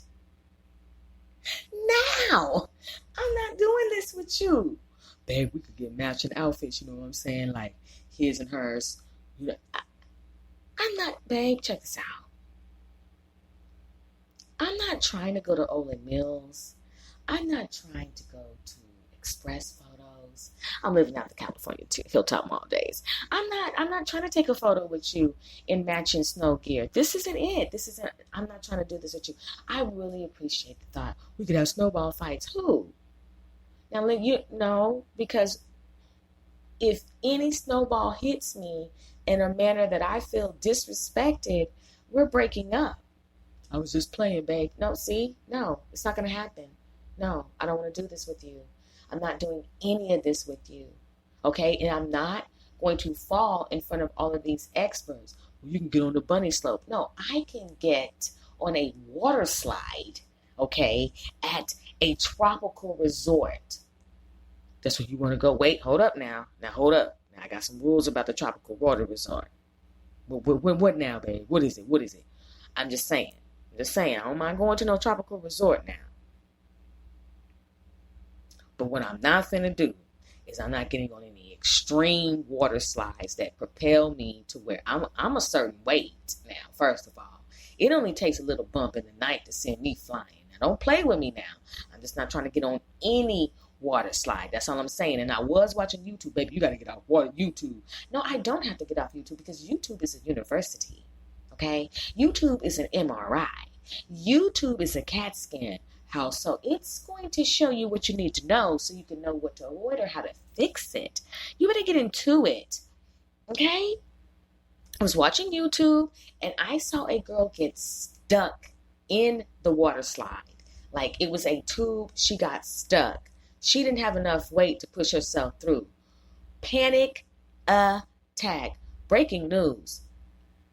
Now. I'm not doing this with you. Babe, we could get matching outfits, you know what I'm saying? Like his and hers. You know, I'm not, babe, check this out. I'm not trying to go to Olin Mills. I'm not trying to go to Express Photos. I'm living out the California Hilltop Mall days. I'm not trying to take a photo with you in matching snow gear. This isn't it. I'm not trying to do this with you. I really appreciate the thought. We could have snowball fights. Who? Now, no, because if any snowball hits me in a manner that I feel disrespected, we're breaking up. I was just playing, babe. No, see? No, it's not going to happen. No, I don't want to do this with you. I'm not doing any of this with you. Okay? And I'm not going to fall in front of all of these experts. Well, you can get on the bunny slope. No, I can get on a water slide, okay, at a tropical resort. That's where you want to go. Wait, hold up now. Now, hold up. Now, I got some rules about the tropical water resort. What now, babe? What is it? I'm just saying. I don't mind going to no tropical resort now. But what I'm not finna do is I'm not getting on any extreme water slides that propel me to where I'm a certain weight now, first of all. It only takes a little bump in the night to send me flying. Now, don't play with me now. I'm just not trying to get on any water slide. That's all I'm saying. And I was watching YouTube, baby. You got to get off YouTube. No, I don't have to get off YouTube because YouTube is a university. Okay? YouTube is an MRI. YouTube is a CAT scan house. So it's going to show you what you need to know so you can know what to avoid or how to fix it. You better get into it. Okay? I was watching YouTube and I saw a girl get stuck in the water slide. Like it was a tube. She got stuck. She didn't have enough weight to push herself through. Panic attack. Breaking news.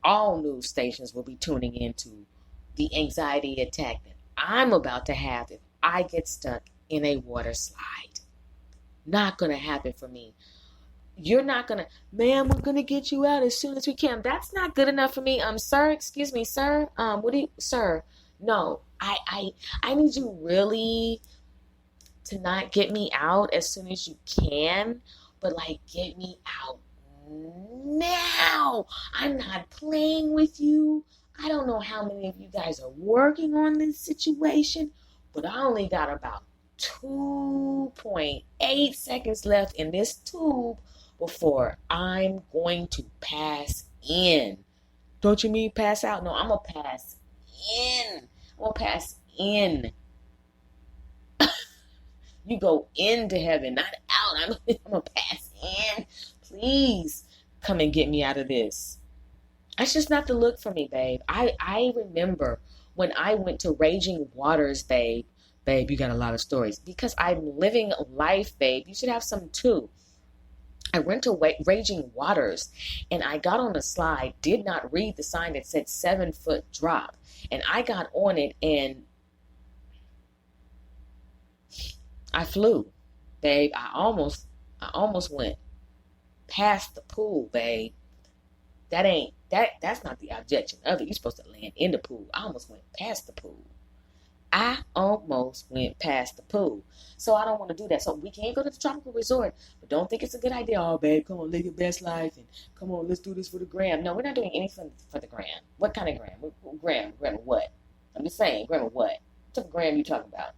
All news stations will be tuning into the anxiety attack that I'm about to have if I get stuck in a water slide. Not going to happen for me. You're not going to, ma'am, we're going to get you out as soon as we can. That's not good enough for me. Sir, excuse me, sir. Sir? No, I need you really to not get me out as soon as you can, but like get me out now. I'm not playing with you. I don't know how many of you guys are working on this situation, but I only got about 2.8 seconds left in this tube before I'm going to pass in. Don't you mean pass out? No, I'm going to pass in. I'm going to pass in. You go into heaven, not out. I'm going to pass in. Please come and get me out of this. That's just not the look for me, babe. I remember when I went to Raging Waters, babe. Babe, you got a lot of stories. Because I'm living life, babe. You should have some too. I went to Raging Waters and I got on the slide, did not read the sign that said 7-foot drop. And I got on it and I flew, babe. I almost went past the pool, babe. That's not the objection of it. You're supposed to land in the pool. I almost went past the pool. I almost went past the pool. So I don't want to do that. So we can't go to the tropical resort, but don't think it's a good idea. Oh, babe, come on, live your best life. And come on, let's do this for the gram. No, we're not doing anything for the gram. What kind of gram? Gram of what? I'm just saying, gram of what? What type of gram you talking about?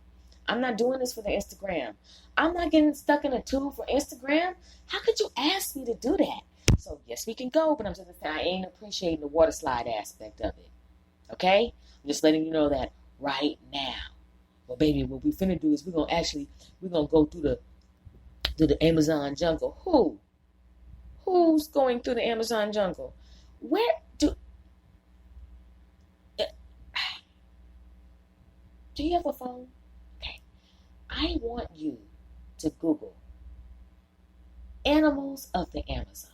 I'm not doing this for the Instagram. I'm not getting stuck in a tube for Instagram. How could you ask me to do that? So, yes, we can go, but I'm just saying I ain't appreciating the water slide aspect of it. Okay? I'm just letting you know that right now. Well, baby, what we finna do is we're gonna go through the Amazon jungle. Who's going through the Amazon jungle? Where do you have a phone? Okay. I want you to Google animals of the Amazon.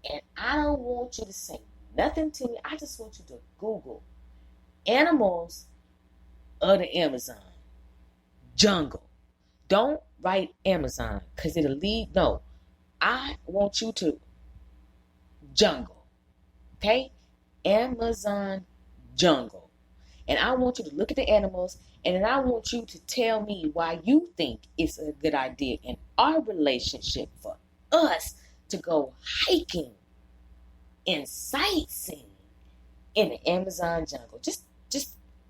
And I don't want you to say nothing to me. I just want you to Google animals of the Amazon jungle. Don't write Amazon because it'll lead. No, I want you to jungle. Okay? Amazon jungle. And I want you to look at the animals and then I want you to tell me why you think it's a good idea in our relationship for us to go hiking and sightseeing in the Amazon jungle.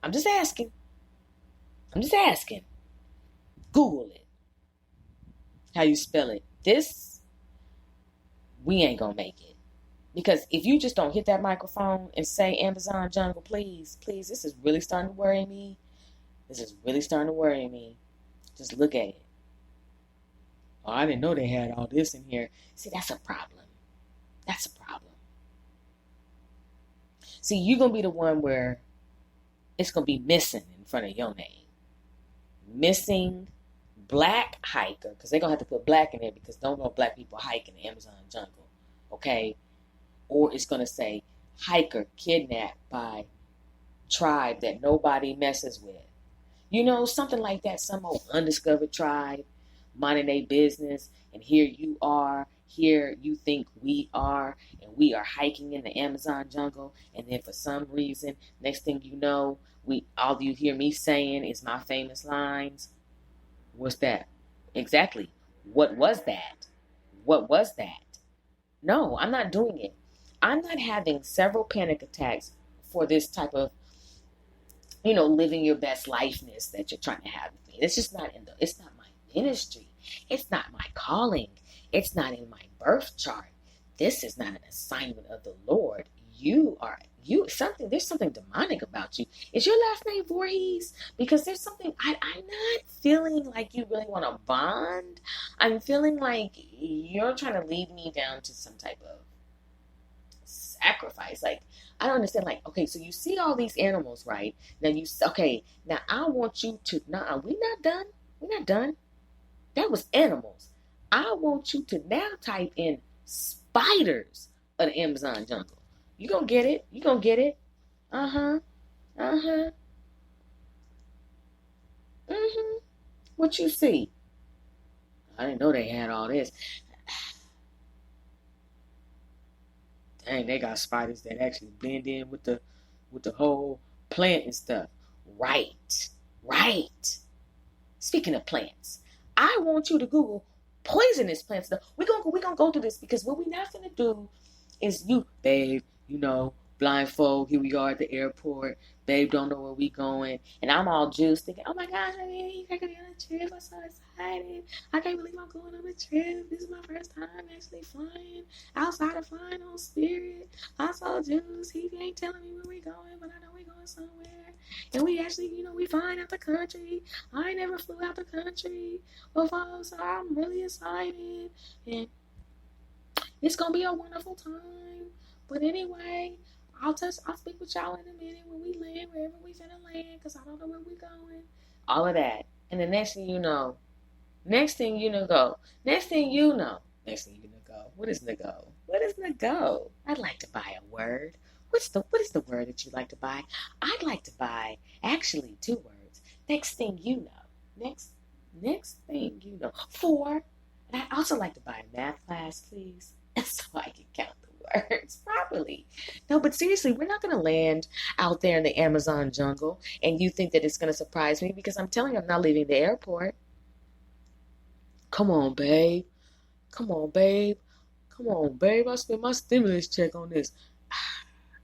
I'm just asking. Google it. How you spell it. We ain't gonna make it. Because if you just don't hit that microphone and say Amazon jungle, please, this is really starting to worry me. Just look at it. Oh, I didn't know they had all this in here. See, that's a problem. See, you're going to be the one where it's going to be missing in front of your name. Missing black hiker, because they're going to have to put black in there because don't know black people hike in the Amazon jungle. Okay? Or it's going to say hiker kidnapped by tribe that nobody messes with. You know, something like that. Some old undiscovered tribe minding their business. And here you are. Here you think we are. And we are hiking in the Amazon jungle. And then for some reason, next thing you know, all you hear me saying is my famous lines. What's that? Exactly. What was that? No, I'm not doing it. I'm not having several panic attacks for this type of, living your best lifeness that you're trying to have with me. It's just it's not my ministry. It's not my calling. It's not in my birth chart. This is not an assignment of the Lord. There's something demonic about you. Is your last name Voorhees? Because there's something, I'm not feeling like you really want to bond. I'm feeling like you're trying to lead me down to some type of sacrifice. Like, I don't understand. Like, okay, so you see all these animals, right? Now I want you to, we're not done. That was animals. I want you to now type in spiders of the Amazon jungle. You gonna get it. Uh-huh. Mm-hmm. What you see? I didn't know they had all this. Dang, they got spiders that actually blend in with the whole plant and stuff. Right. Right. Speaking of plants, I want you to Google poisonous plants. We're gonna go through this because what we're not gonna do is you, babe, blindfold, here we are at the airport, babe don't know where we going, and I'm all juiced thinking, oh my gosh, I mean, I could be on a trip, I'm so excited. I can't believe I'm going on a trip. This is my first time actually flying outside of flying on Spirit. I'm so juiced. He ain't telling me where we going, but I know we going somewhere. And we actually, we flying out the country. I ain't never flew out the country before, so I'm really excited. And it's gonna be a wonderful time. But anyway, I'll speak with y'all in a minute when we land, wherever we finna land, because I don't know where we going. All of that. And the next thing you know, what is nego? What is nego? I'd like to buy a word. What is the word that you'd like to buy? I'd like to buy actually two words. Next thing you know. Next thing you know. Four. And I'd also like to buy a math class, please. So I can count the words properly. No, but seriously, we're not going to land out there in the Amazon jungle and you think that it's going to surprise me because I'm telling you I'm not leaving the airport. Come on, babe. Come on, babe. Come on, babe. I spent my stimulus check on this.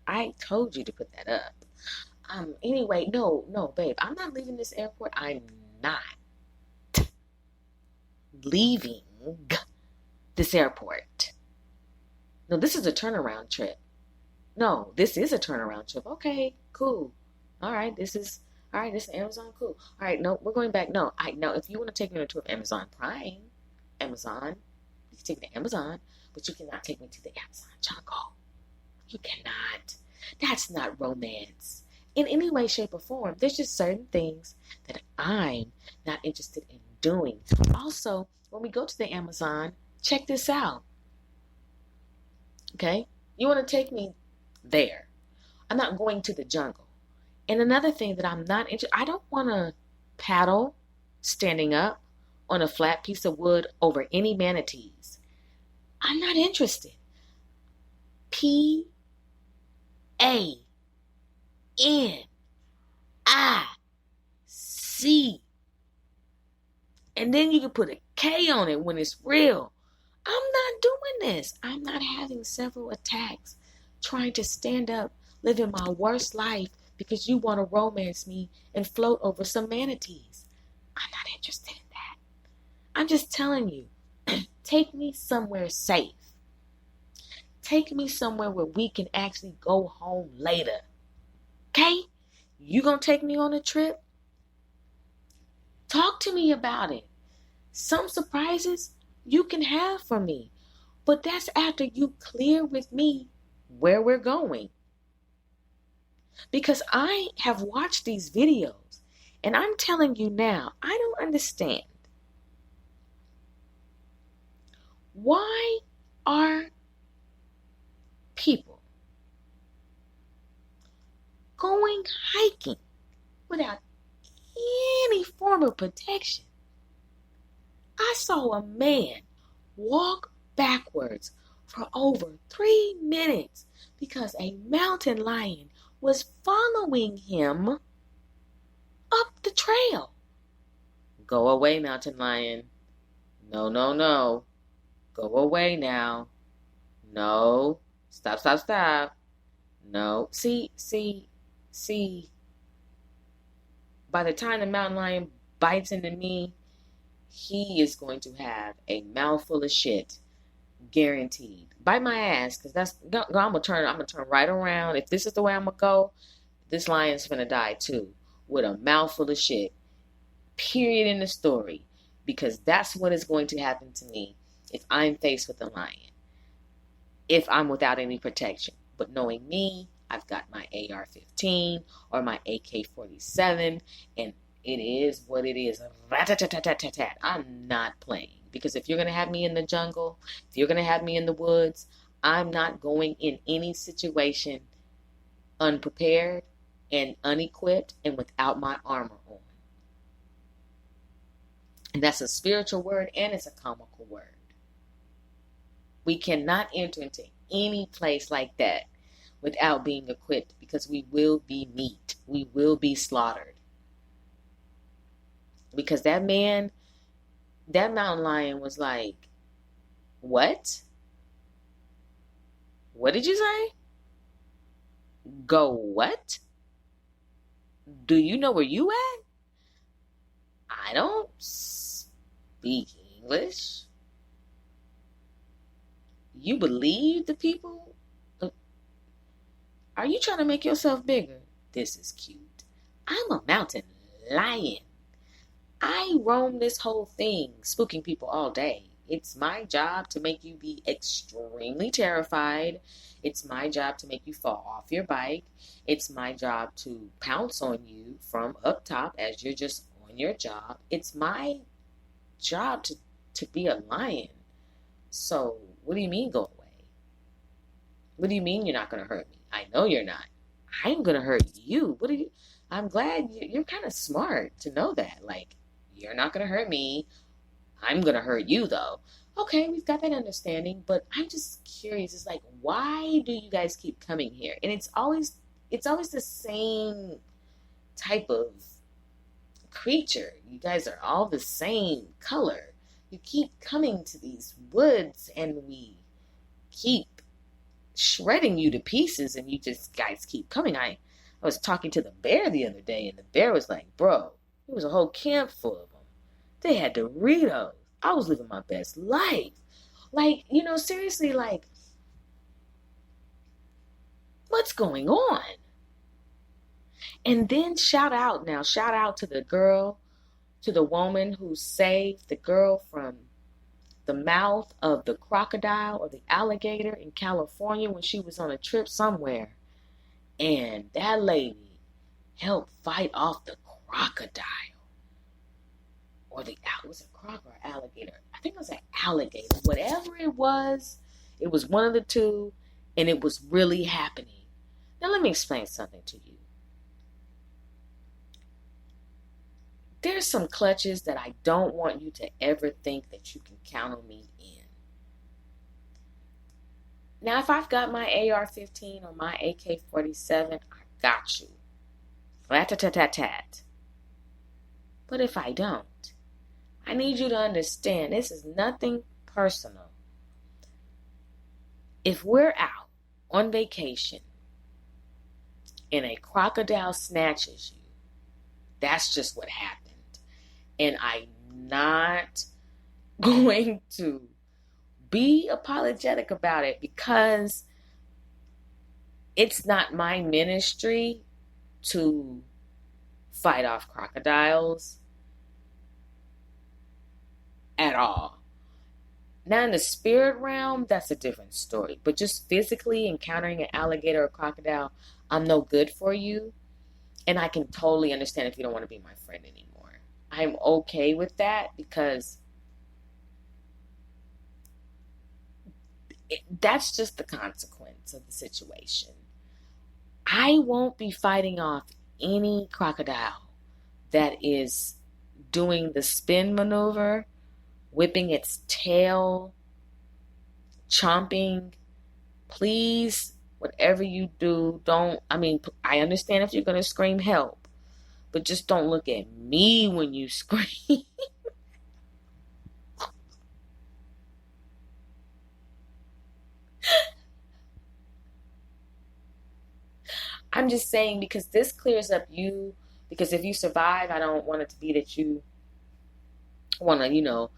I told you to put that up. Anyway, no, babe. I'm not leaving this airport. I'm not leaving this airport. No, this is a turnaround trip. No, this is a turnaround trip. Okay, cool. All right, this is Amazon. Cool. All right, no, we're going back. No, if you want to take me on a tour of Amazon Prime, Amazon, you can take me to Amazon, but you cannot take me to the Amazon jungle. You cannot. That's not romance in any way, shape, or form. There's just certain things that I'm not interested in doing. Also, when we go to the Amazon, check this out. Okay? You want to take me there. I'm not going to the jungle. And another thing that I'm not interested, I don't want to paddle standing up on a flat piece of wood over any manatees. I'm not interested. PANIC. And then you can put a K on it when it's real. I'm not doing this. I'm not having several attacks trying to stand up, living my worst life because you want to romance me and float over some manatees. I'm not interested in that. I'm just telling you, take me somewhere safe. Take me somewhere where we can actually go home later. Okay? You gonna take me on a trip? Talk to me about it. Some surprises you can have for me, but that's after you clear with me where we're going. Because I have watched these videos and I'm telling you now, I don't understand. Why are people going hiking without any form of protection? I saw a man walk backwards for over 3 minutes because a mountain lion was following him up the trail. Go away, mountain lion. No. Go away now. No. Stop. No. See. By the time the mountain lion bites into me, he is going to have a mouthful of shit, guaranteed. Bite my ass, because I'm gonna turn right around. If this is the way I'm gonna go, this lion's gonna die too, with a mouthful of shit. Period in the story, because that's what is going to happen to me if I'm faced with a lion. If I'm without any protection, but knowing me, I've got my AR-15 or my AK-47, and it is what it is. Rat-a-tat-tat-tat-tat. I'm not playing. Because if you're going to have me in the jungle, if you're going to have me in the woods, I'm not going in any situation unprepared and unequipped and without my armor on. And that's a spiritual word and it's a comical word. We cannot enter into any place like that without being equipped, because we will be meat. We will be slaughtered. Because that man, that mountain lion was like, what? What did you say? Go what? Do you know where you at? I don't speak English. You believe the people? Are you trying to make yourself bigger? This is cute. I'm a mountain lion. I roam this whole thing, spooking people all day. It's my job to make you be extremely terrified. It's my job to make you fall off your bike. It's my job to pounce on you from up top as you're just on your job. It's my job to be a lion. So, what do you mean go away? What do you mean you're not going to hurt me? I know you're not. I'm going to hurt you. What are you? I'm glad you're kind of smart to know that. Like, you're not going to hurt me. I'm going to hurt you, though. Okay, we've got that understanding, but I'm just curious. It's like, why do you guys keep coming here? And it's always the same type of creature. You guys are all the same color. You keep coming to these woods and we keep shredding you to pieces, and you just guys keep coming. I was talking to the bear the other day, and the bear was like, bro, it was a whole camp full of them. They had Doritos. I was living my best life. Like, seriously, like, what's going on? And then shout out to the girl, to the woman who saved the girl from the mouth of the crocodile or the alligator in California when she was on a trip somewhere. And that lady helped fight off the crocodile. Or was it crocodile or alligator? I think it was an alligator. Whatever it was one of the two, and it was really happening. Now let me explain something to you. There's some clutches that I don't want you to ever think that you can count on me in. Now, if I've got my AR-15 or my AK-47, I got you. Rat-tat-tat-tat. But if I don't, I need you to understand this is nothing personal. If we're out on vacation and a crocodile snatches you, that's just what happened. And I'm not going to be apologetic about it, because it's not my ministry to fight off crocodiles at all. Now, in the spirit realm, that's a different story. But just physically encountering an alligator or crocodile, I'm no good for you. And I can totally understand if you don't want to be my friend anymore. I'm okay with that, because that's just the consequence of the situation. I won't be fighting off any crocodile that is doing the spin maneuver, whipping its tail, chomping. Please, whatever you do, I understand if you're going to scream help, but just don't look at me when you scream. I'm just saying, because this clears up you. Because if you survive, I don't want it to be that you want to,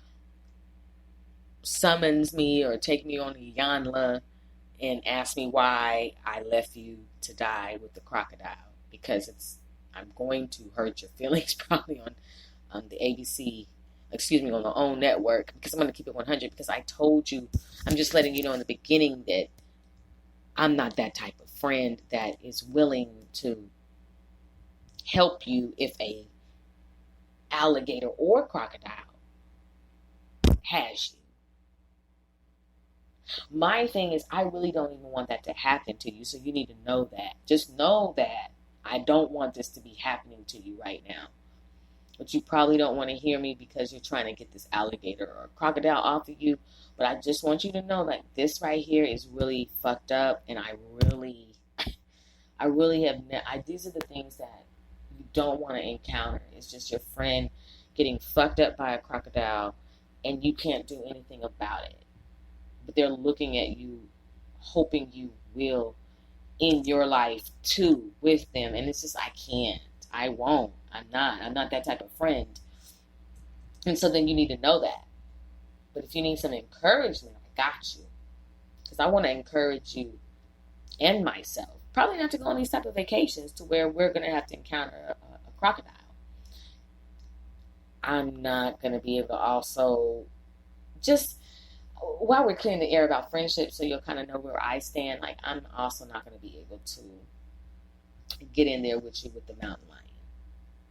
summons me or take me on a yanla and ask me why I left you to die with the crocodile. Because I'm going to hurt your feelings probably on the ABC, on the OWN network, because I'm going to keep it 100, because I told you, I'm just letting you know in the beginning that I'm not that type of friend that is willing to help you if a alligator or crocodile has you. My thing is, I really don't even want that to happen to you, so you need to know that. Just know that I don't want this to be happening to you right now. but you probably don't want to hear me because you're trying to get this alligator or crocodile off of you. But I just want you to know, like, this right here is really fucked up, and I really have. These are the things that you don't want to encounter. It's just your friend getting fucked up by a crocodile, and you can't do anything about it. But they're looking at you, hoping you will in your life too with them, and it's just, I can't. I won't. I'm not that type of friend. And so then you need to know that. But if you need some encouragement, I got you. Because I want to encourage you and myself. Probably not to go on these type of vacations to where we're going to have to encounter a crocodile. I'm not going to be able to also, just while we're clearing the air about friendship, so you'll kind of know where I stand, like, I'm also not going to be able to get in there with you with the mountain lion.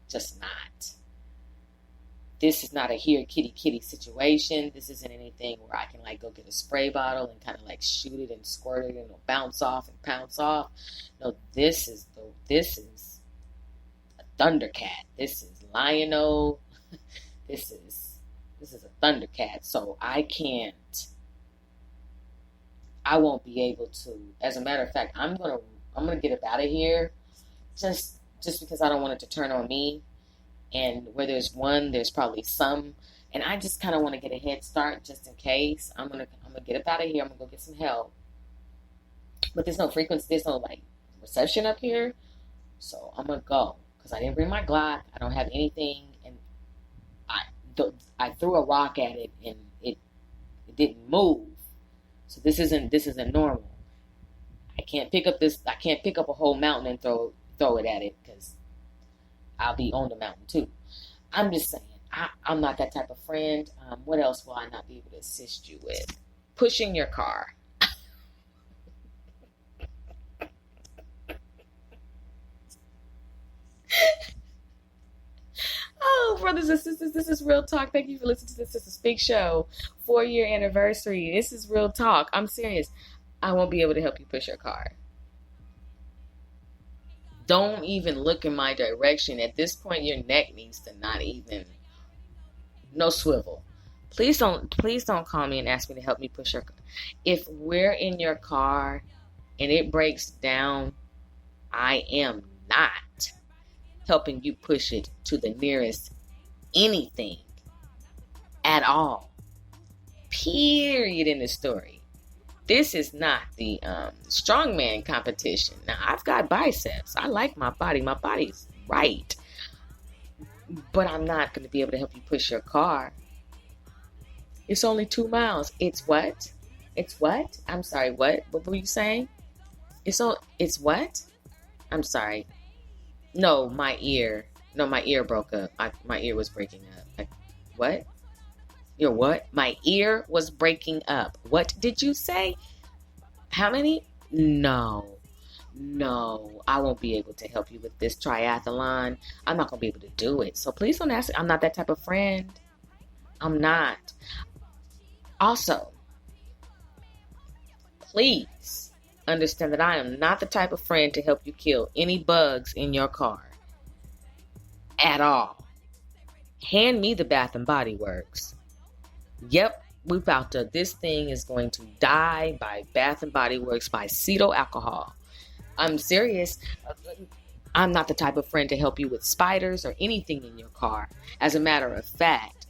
Just not. This is not a here kitty kitty situation. This isn't anything where I can like go get a spray bottle and kind of like shoot it and squirt it and it'll bounce off and pounce off. No, this is a Thundercat. This is Lion-O. This is a Thundercat. So I won't be able to. As a matter of fact, I'm gonna get up out of here just because I don't want it to turn on me. And where there's one, there's probably some. And I just kind of want to get a head start just in case. I'm gonna get up out of here. I'm gonna go get some help. But there's no frequency. There's no like reception up here. So I'm gonna go because I didn't bring my Glock. I don't have anything, and I threw a rock at it and it didn't move. So this isn't normal. I can't pick up a whole mountain and throw it at it because I'll be on the mountain too. I'm just saying, I'm not that type of friend. What else will I not be able to assist you with? Pushing your car. Oh, brothers and sisters, this is Real Talk. Thank you for listening to the Sister Speak Show. 4-year anniversary. This is Real Talk. I'm serious. I won't be able to help you push your car. Don't even look in my direction. At this point, your neck needs to not even, no swivel. Please don't call me and ask me to help me push your car. If we're in your car and it breaks down, I am not helping you push it to the nearest anything at all. Period in the story. This is not the strongman competition. Now, I've got biceps. I like my body. My body's right. But I'm not going to be able to help you push your car. It's only 2 miles. It's what? It's what? I'm sorry, what? What were you saying? It's what? I'm sorry. No, my ear broke up. My ear was breaking up. What? Your what? My ear was breaking up. What did you say? How many? No, I won't be able to help you with this triathlon. I'm not going to be able to do it. So please don't ask. I'm not that type of friend. I'm not. Also, please understand that I am not the type of friend to help you kill any bugs in your car. At all. Hand me the Bath and Body Works. Yep, this thing is going to die by Bath and Body Works by cetyl alcohol. I'm serious. I'm not the type of friend to help you with spiders or anything in your car. As a matter of fact,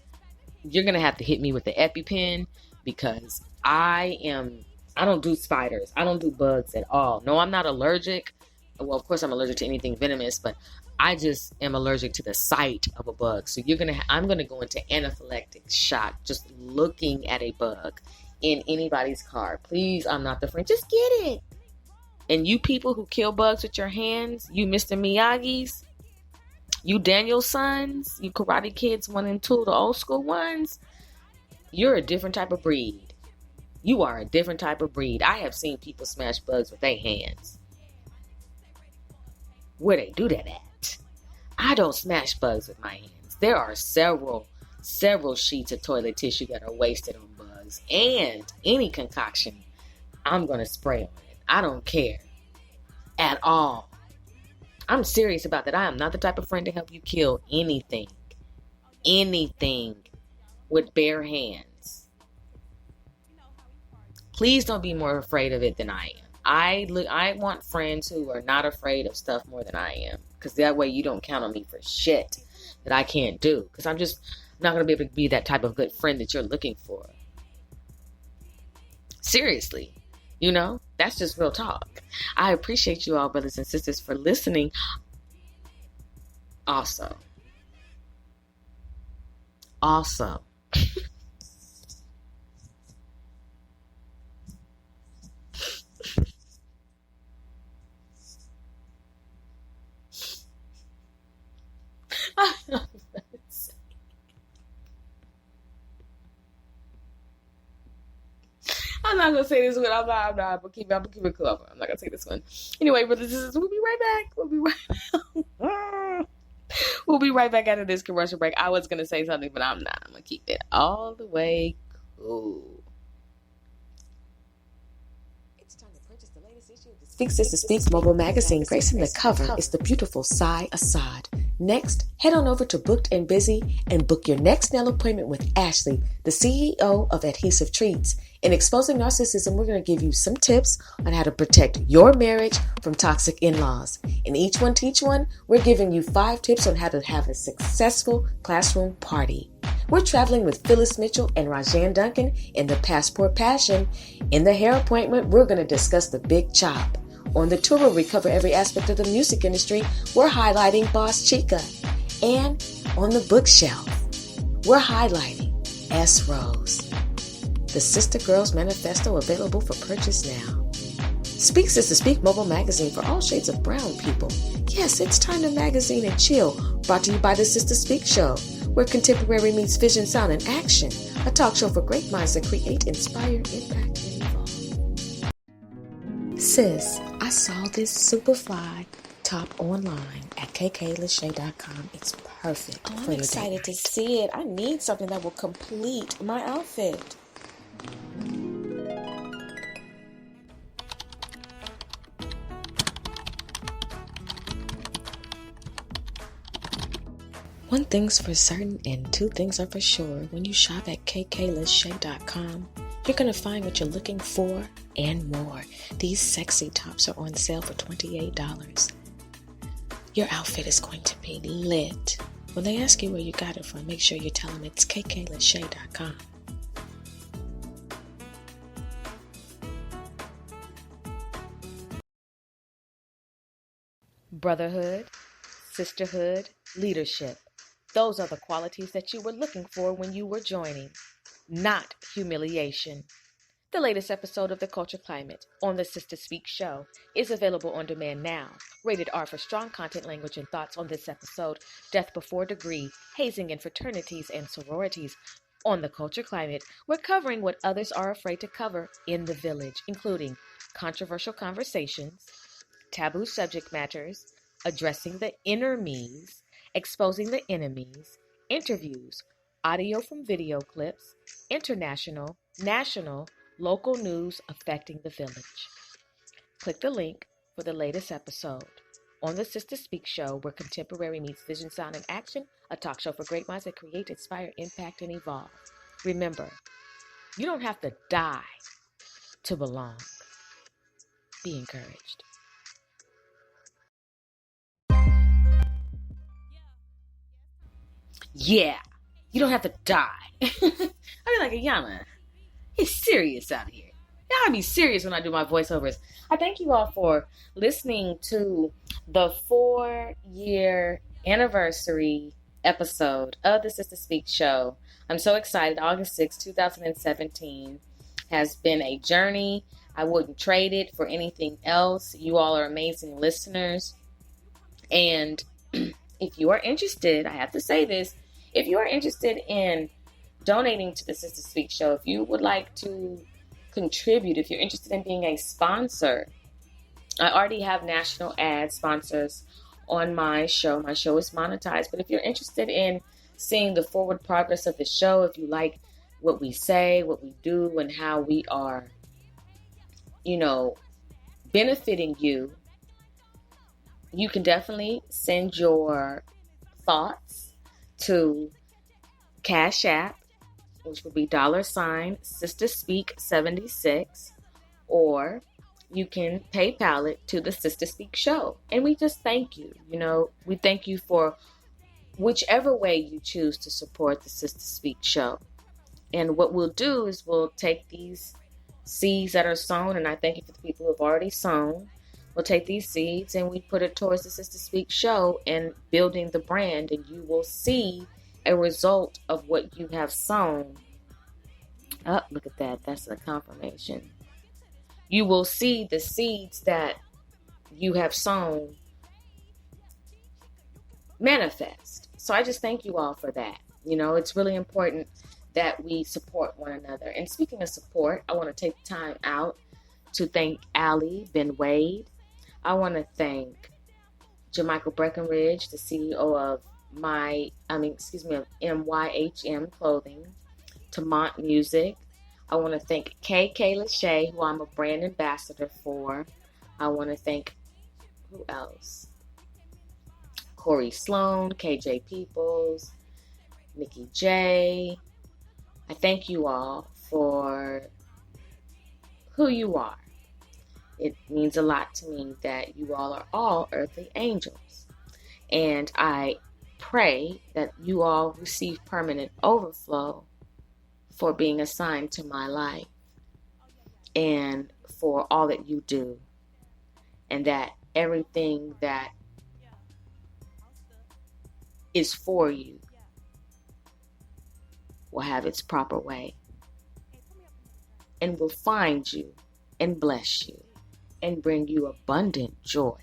you're going to have to hit me with the EpiPen because I don't do spiders. I don't do bugs at all. No, I'm not allergic. Well, of course I'm allergic to anything venomous, but I just am allergic to the sight of a bug. So I'm going to go into anaphylactic shock just looking at a bug in anybody's car. Please, I'm not the friend. Just get it. And you people who kill bugs with your hands, you Mr. Miyagi's, you Daniel sons, you Karate Kids 1 and 2, the old school ones, you're a different type of breed. You are a different type of breed. I have seen people smash bugs with their hands. Where they do that at? I don't smash bugs with my hands. There are several sheets of toilet tissue that are wasted on bugs. And any concoction, I'm going to spray on it. I don't care. At all. I'm serious about that. I am not the type of friend to help you kill anything. anything with bare hands. Please don't be more afraid of it than I am. I want friends who are not afraid of stuff more than I am, because that way you don't count on me for shit that I can't do, because I'm just not going to be able to be that type of good friend that you're looking for. Seriously, that's just real talk. I appreciate you all, brothers and sisters, for listening. Also, I'm not gonna say this one. I'm not gonna keep it cool. I'm not gonna say this one. Anyway, brothers and sisters, we'll be right back. We'll be right back after this commercial break. I was gonna say something, but I'm not. I'm gonna keep it all the way cool. It's time to purchase the latest issue of the Sista Speaks mobile magazine. Gracing the cover is the beautiful Sai Assad. Next, head on over to Booked and Busy and book your next nail appointment with Ashley, the CEO of Adhesive Treats. In Exposing Narcissism, we're going to give you some tips on how to protect your marriage from toxic in-laws. In Each One Teach One, we're giving you 5 tips on how to have a successful classroom party. We're traveling with Phyllis Mitchell and Rajan Duncan in the Passport Passion. In the hair appointment, we're going to discuss the big chop. On the tour, where we cover every aspect of the music industry, we're highlighting Boss Chica. And on the bookshelf, we're highlighting S. Rose. The Sister Girls Manifesto, available for purchase now. Speak Sista Speak mobile magazine for all shades of brown people. Yes, it's time to magazine and chill. Brought to you by the Sista Speak Show, where contemporary meets vision, sound, and action. A talk show for great minds that create, inspire, impact, and evolve. Sis, I saw this Superfly top online at kklachey.com. It's perfect for your I'm excited date to night. see it. I need something that will complete my outfit. One thing's for certain and 2 things are for sure. When you shop at kklachey.com, you're going to find what you're looking for and more. These sexy tops are on sale for $28. Your outfit is going to be lit. When they ask you where you got it from, make sure you tell them it's kklachey.com. Brotherhood, sisterhood, leadership. Those are the qualities that you were looking for when you were joining, not humiliation. The latest episode of The Culture Climate on the Sista Speak Show is available on demand now. Rated R for strong content, language, and thoughts on this episode. Death before degree, hazing in fraternities and sororities. On The Culture Climate, we're covering what others are afraid to cover in the village, including controversial conversations, taboo subject matters, addressing the inner me's, exposing the enemies, interviews, audio from video clips, international, national, local news affecting the village. Click the link for the latest episode on the Sista Speak Show, where contemporary meets vision, sound, and action, a talk show for great minds that create, inspire, impact, and evolve. Remember, you don't have to die to belong. Be encouraged. Yeah, you don't have to die. I be like, Ayana, he's serious out here. Y'all be serious when I do my voiceovers. I thank you all for listening to the 4-year anniversary episode of the Sista Speak Show. I'm so excited. August 6, 2017 has been a journey. I wouldn't trade it for anything else. You all are amazing listeners. And if you are interested, I have to say this, if you are interested in donating to the Sista Speak Show, if you would like to contribute, if you're interested in being a sponsor, I already have national ad sponsors on my show. My show is monetized, but if you're interested in seeing the forward progress of the show, if you like what we say, what we do, and how we are, benefiting you, you can definitely send your thoughts to Cash App, which would be $Sista Speak 76, or you can PayPal it to the Sista Speak Show. And we just thank you. We thank you for whichever way you choose to support the Sista Speak Show. And what we'll do is we'll take these seeds that are sown, and I thank you for the people who have already sown. We'll take these seeds and we put it towards the Sista Speak Show and building the brand, and you will see a result of what you have sown. Oh, look at that. That's a confirmation. You will see the seeds that you have sown manifest. So I just thank you all for that. It's really important that we support one another. And speaking of support, I want to take time out to thank Allie Ben Wade. I want to thank Jamichael Breckenridge, the CEO of MYHM Clothing, Tamont Music. I want to thank KK Lachey, who I'm a brand ambassador for. I want to thank, who else? Corey Sloan, KJ Peoples, Nikki J. I thank you all for who you are. It means a lot to me that you all are all earthly angels. And I pray that you all receive permanent overflow for being assigned to my life and for all that you do, and that everything that is for you will have its proper way and will find you and bless you and bring you abundant joy.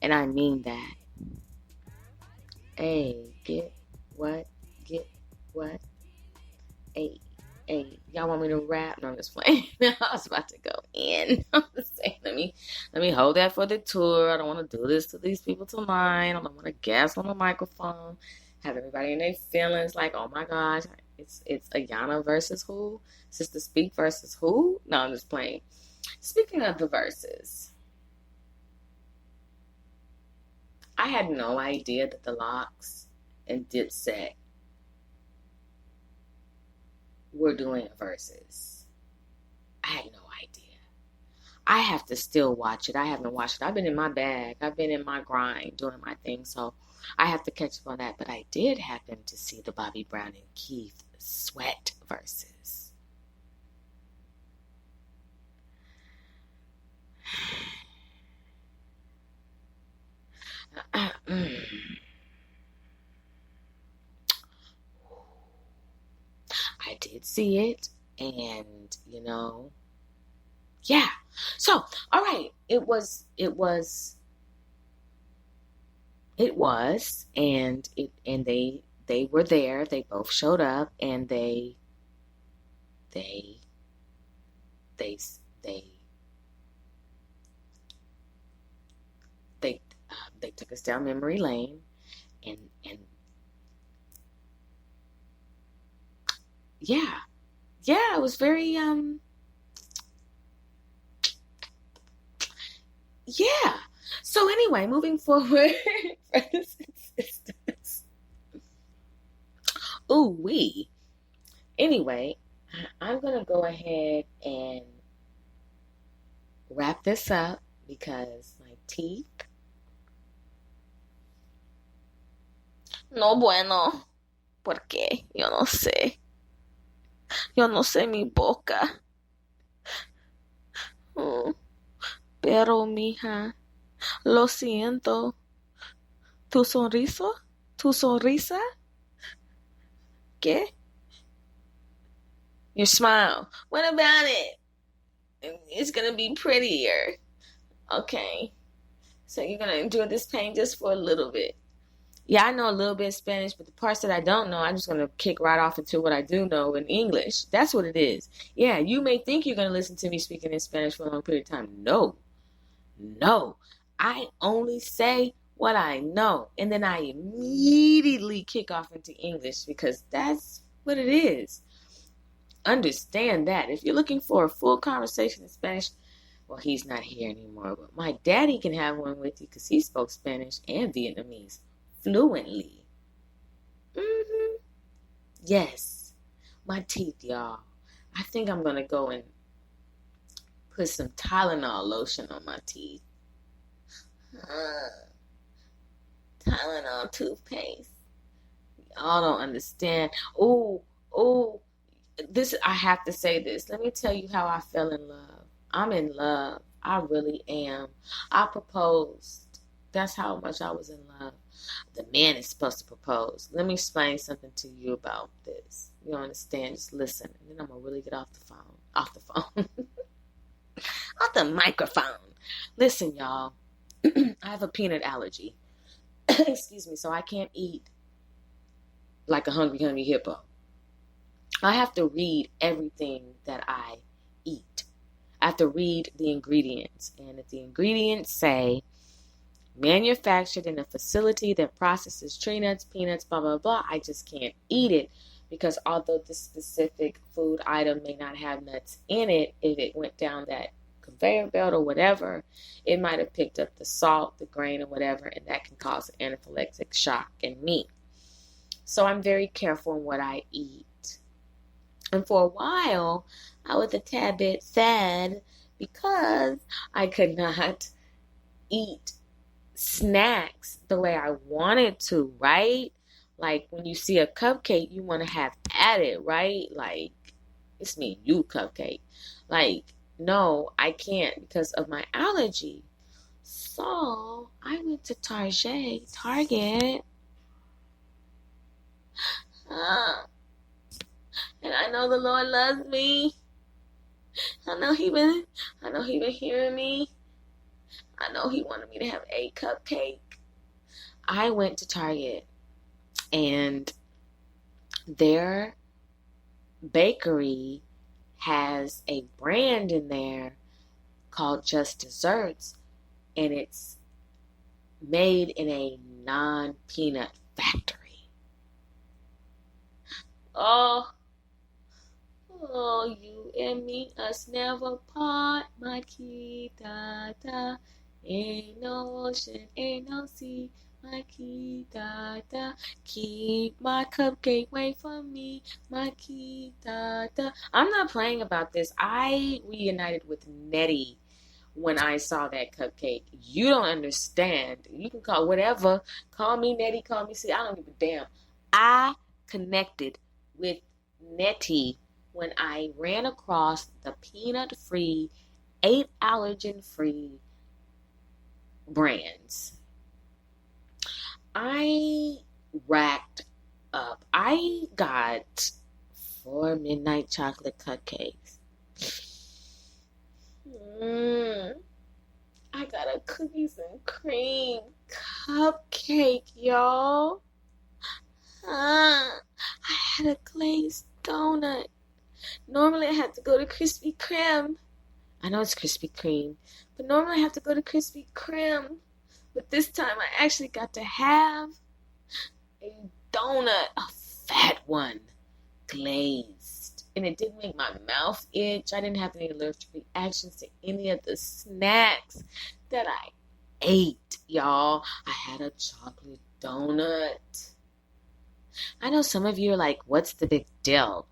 And I mean that. Hey, get what? Hey, y'all want me to rap? No, I'm just playing. I was about to go in. I'm just saying, let me hold that for the tour. I don't want to do this to these people tonight. I don't want to gas on the microphone, have everybody in their feelings like, oh my gosh, it's Ayana versus who? Sista Speak versus who? No, I'm just playing. Speaking of the verses, I had no idea that the Locks and Dipset were doing verses. I had no idea. I have to still watch it. I haven't watched it. I've been in my bag. I've been in my grind doing my thing. So I have to catch up on that. But I did happen to see the Bobby Brown and Keith Sweat verses. I did see it, and yeah. So, all right, it was, and they were there. They both showed up, and they took us down memory lane, and yeah, it was very yeah. So anyway, moving forward, brothers and sisters. Ooh wee. Anyway, I'm gonna go ahead and wrap this up because my teeth. No bueno, porque yo no sé mi boca. Pero mija, lo siento. Tu sonrisa, ¿qué? Your smile. What about it? It's gonna be prettier. Okay. So you're gonna endure this pain just for a little bit. Yeah, I know a little bit of Spanish, but the parts that I don't know, I'm just going to kick right off into what I do know in English. That's what it is. Yeah, you may think you're going to listen to me speaking in Spanish for a long period of time. No. I only say what I know, and then I immediately kick off into English because that's what it is. Understand that. If you're looking for a full conversation in Spanish, well, he's not here anymore, but my daddy can have one with you because he spoke Spanish and Vietnamese fluently. Yes, my teeth, y'all. I think I'm going to go and put some Tylenol lotion on my teeth. Tylenol toothpaste. Y'all don't understand. Oh, this, I have to say this. Let me tell you how I fell in love. I'm in love. I really am. I proposed. That's how much I was in love. The man is supposed to propose. Let me explain something to you about this. You don't understand? Just listen. And then I'm going to really get off the phone. Off the phone. Off the microphone. Listen, y'all. I have a peanut allergy. Excuse me. So I can't eat like a hungry hippo. I have to read everything that I eat. I have to read the ingredients. And if the ingredients say manufactured in a facility that processes tree nuts, peanuts, blah, blah, blah, I just can't eat it. Because although this specific food item may not have nuts in it, if it went down that conveyor belt or whatever, it might have picked up the salt, the grain, or whatever, and that can cause an anaphylactic shock in me. So I'm very careful in what I eat. And for a while, I was a tad bit sad because I could not eat snacks the way I wanted to, right? Like when you see a cupcake, you want to have at it, right? Like, it's me and you, cupcake. Like, no, I can't because of my allergy. So I went to Target. And I know the Lord loves me. I know he been hearing me. I know he wanted me to have a cupcake. I went to Target and their bakery has a brand in there called Just Desserts, and it's made in a non-peanut factory. Oh, you and me, us never part, my Kitata. Ain't no ocean, ain't no sea, my Kitata. Keep my cupcake away from me, my Kitata. I'm not playing about this. I reunited with Nettie when I saw that cupcake. You don't understand. You can call whatever. Call me Nettie, call me C. I don't give a damn. I connected with Nettie when I ran across the peanut-free, 8 allergen-free brands. I racked up. I got 4 midnight chocolate cupcakes. I got a cookies and cream cupcake, y'all. I had a glazed donut. Normally I have to go to Krispy Kreme. I know it's Krispy Kreme, but normally I have to go to Krispy Kreme. But this time I actually got to have a donut, a fat one, glazed. And it didn't make my mouth itch. I didn't have any allergic reactions to any of the snacks that I ate, y'all. I had a chocolate donut. I know some of you are like, what's the big deal?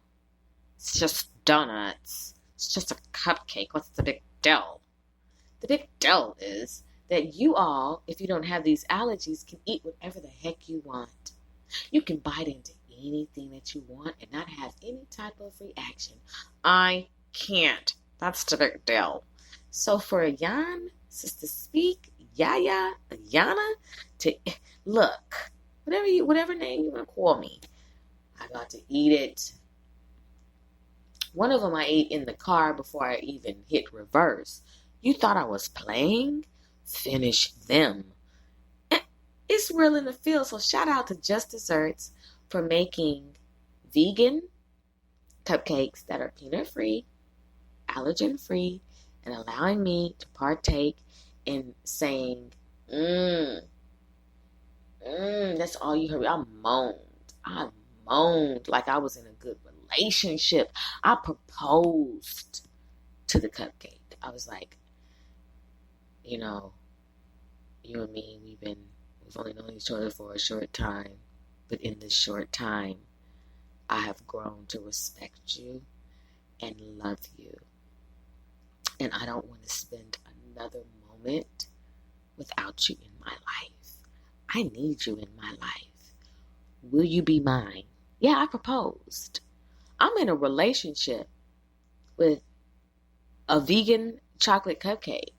It's just donuts. It's just a cupcake. What's the big deal? The big deal is that you all, if you don't have these allergies, can eat whatever the heck you want. You can bite into anything that you want and not have any type of reaction. I can't. That's the big deal. So for Yan, Sister Speak, Yaya, Yana, to look, whatever name you want to call me, I got to eat it. One of them I ate in the car before I even hit reverse. You thought I was playing? Finish them. It's real in the field, so shout out to Just Desserts for making vegan cupcakes that are peanut-free, allergen-free, and allowing me to partake in saying, that's all you heard. I moaned like I was in a good relationship. I proposed to the cupcake. I was like, you know, you and me, we've only known each other for a short time, but in this short time, I have grown to respect you and love you. And I don't want to spend another moment without you in my life. I need you in my life. Will you be mine? Yeah, I proposed. I'm in a relationship with a vegan chocolate cupcake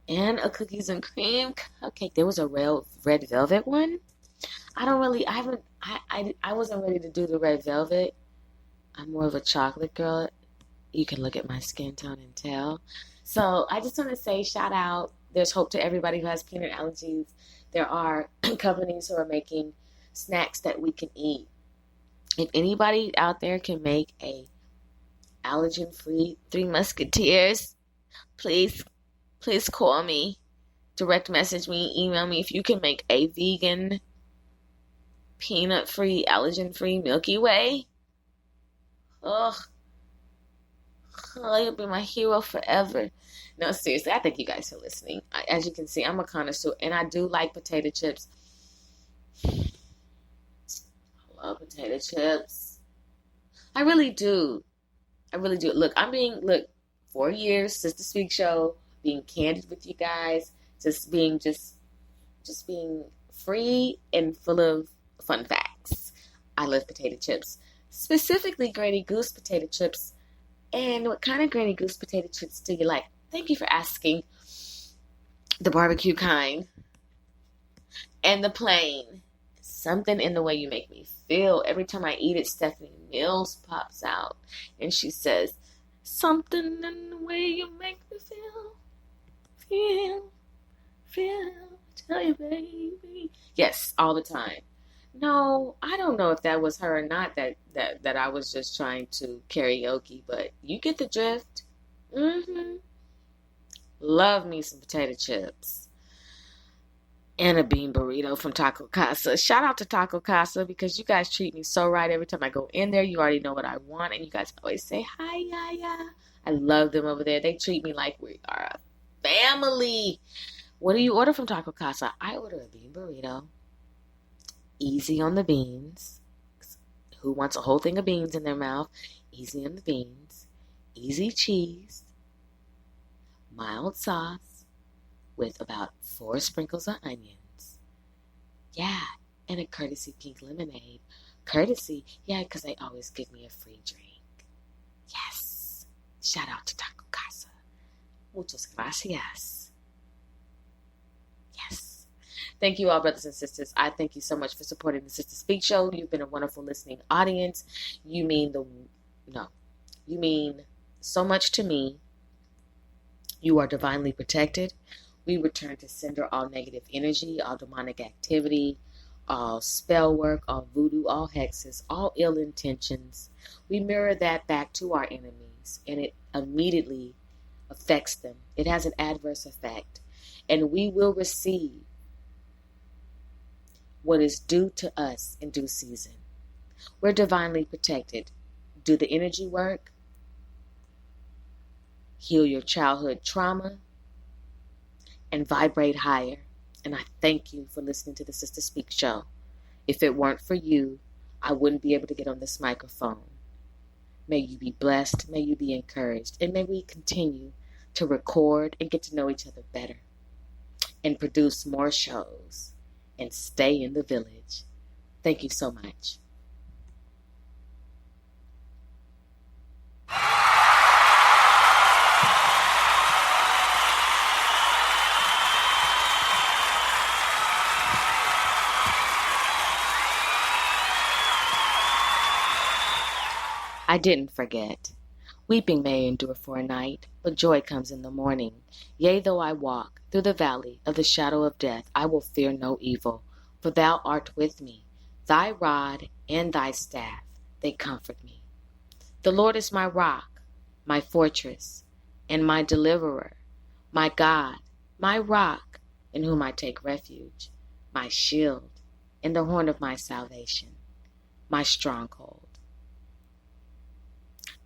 and a cookies and cream cupcake. There was a red velvet one. I wasn't ready to do the red velvet. I'm more of a chocolate girl. You can look at my skin tone and tell. So I just want to say shout out. There's hope to everybody who has peanut allergies. There are companies who are making snacks that we can eat. If anybody out there can make a allergen-free Three Musketeers, please call me, direct message me, email me if you can make a vegan, peanut-free, allergen-free Milky Way. Ugh. Oh, you'll be my hero forever. No, seriously, I thank you guys for listening. As you can see, I'm a connoisseur, and I do like potato chips. I love potato chips. I really do. Look, 4 years, Sista Speak Show, being candid with you guys, just being free and full of fun facts. I love potato chips, specifically Granny Goose potato chips. And what kind of Granny Goose potato chips do you like? Thank you for asking. The barbecue kind and the plain. Something in the way you make me feel. Every time I eat it, Stephanie Mills pops out and she says, something in the way you make me feel, tell you, baby. Yes, all the time. No, I don't know if that was her or not, that I was just trying to karaoke, but you get the drift. Love me some potato chips. And a bean burrito from Taco Casa. Shout out to Taco Casa because you guys treat me so right every time I go in there. You already know what I want, and you guys always say, hi, Yaya. I love them over there. They treat me like we are a family. What do you order from Taco Casa? I order a bean burrito. Easy on the beans. Who wants a whole thing of beans in their mouth? Easy on the beans. Easy cheese. Mild sauce with about 4 sprinkles of onions. Yeah, and a courtesy pink lemonade. Courtesy? Yeah, because they always give me a free drink. Yes. Shout out to Taco Casa. Muchas gracias. Yes. Thank you all, brothers and sisters. I thank you so much for supporting the Sista Speak Show. You've been a wonderful listening audience. You mean so much to me. You are divinely protected. We return to sender all negative energy, all demonic activity, all spell work, all voodoo, all hexes, all ill intentions. We mirror that back to our enemies, and it immediately affects them. It has an adverse effect, and we will receive what is due to us in due season. We're divinely protected. Do the energy work. Heal your childhood trauma. And vibrate higher. And I thank you for listening to the Sista Speak Show. If it weren't for you, I wouldn't be able to get on this microphone. May you be blessed. May you be encouraged. And may we continue to record and get to know each other better. And produce more shows. And stay in the village. Thank you so much. I didn't forget. Weeping may endure for a night, but joy comes in the morning. Yea, though I walk through the valley of the shadow of death, I will fear no evil, for thou art with me. Thy rod and thy staff, they comfort me. The Lord is my rock, my fortress, and my deliverer, my God, my rock, in whom I take refuge, my shield, and the horn of my salvation, my stronghold.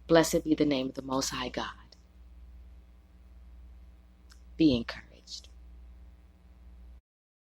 Blessed be the name of the Most High God. Be encouraged.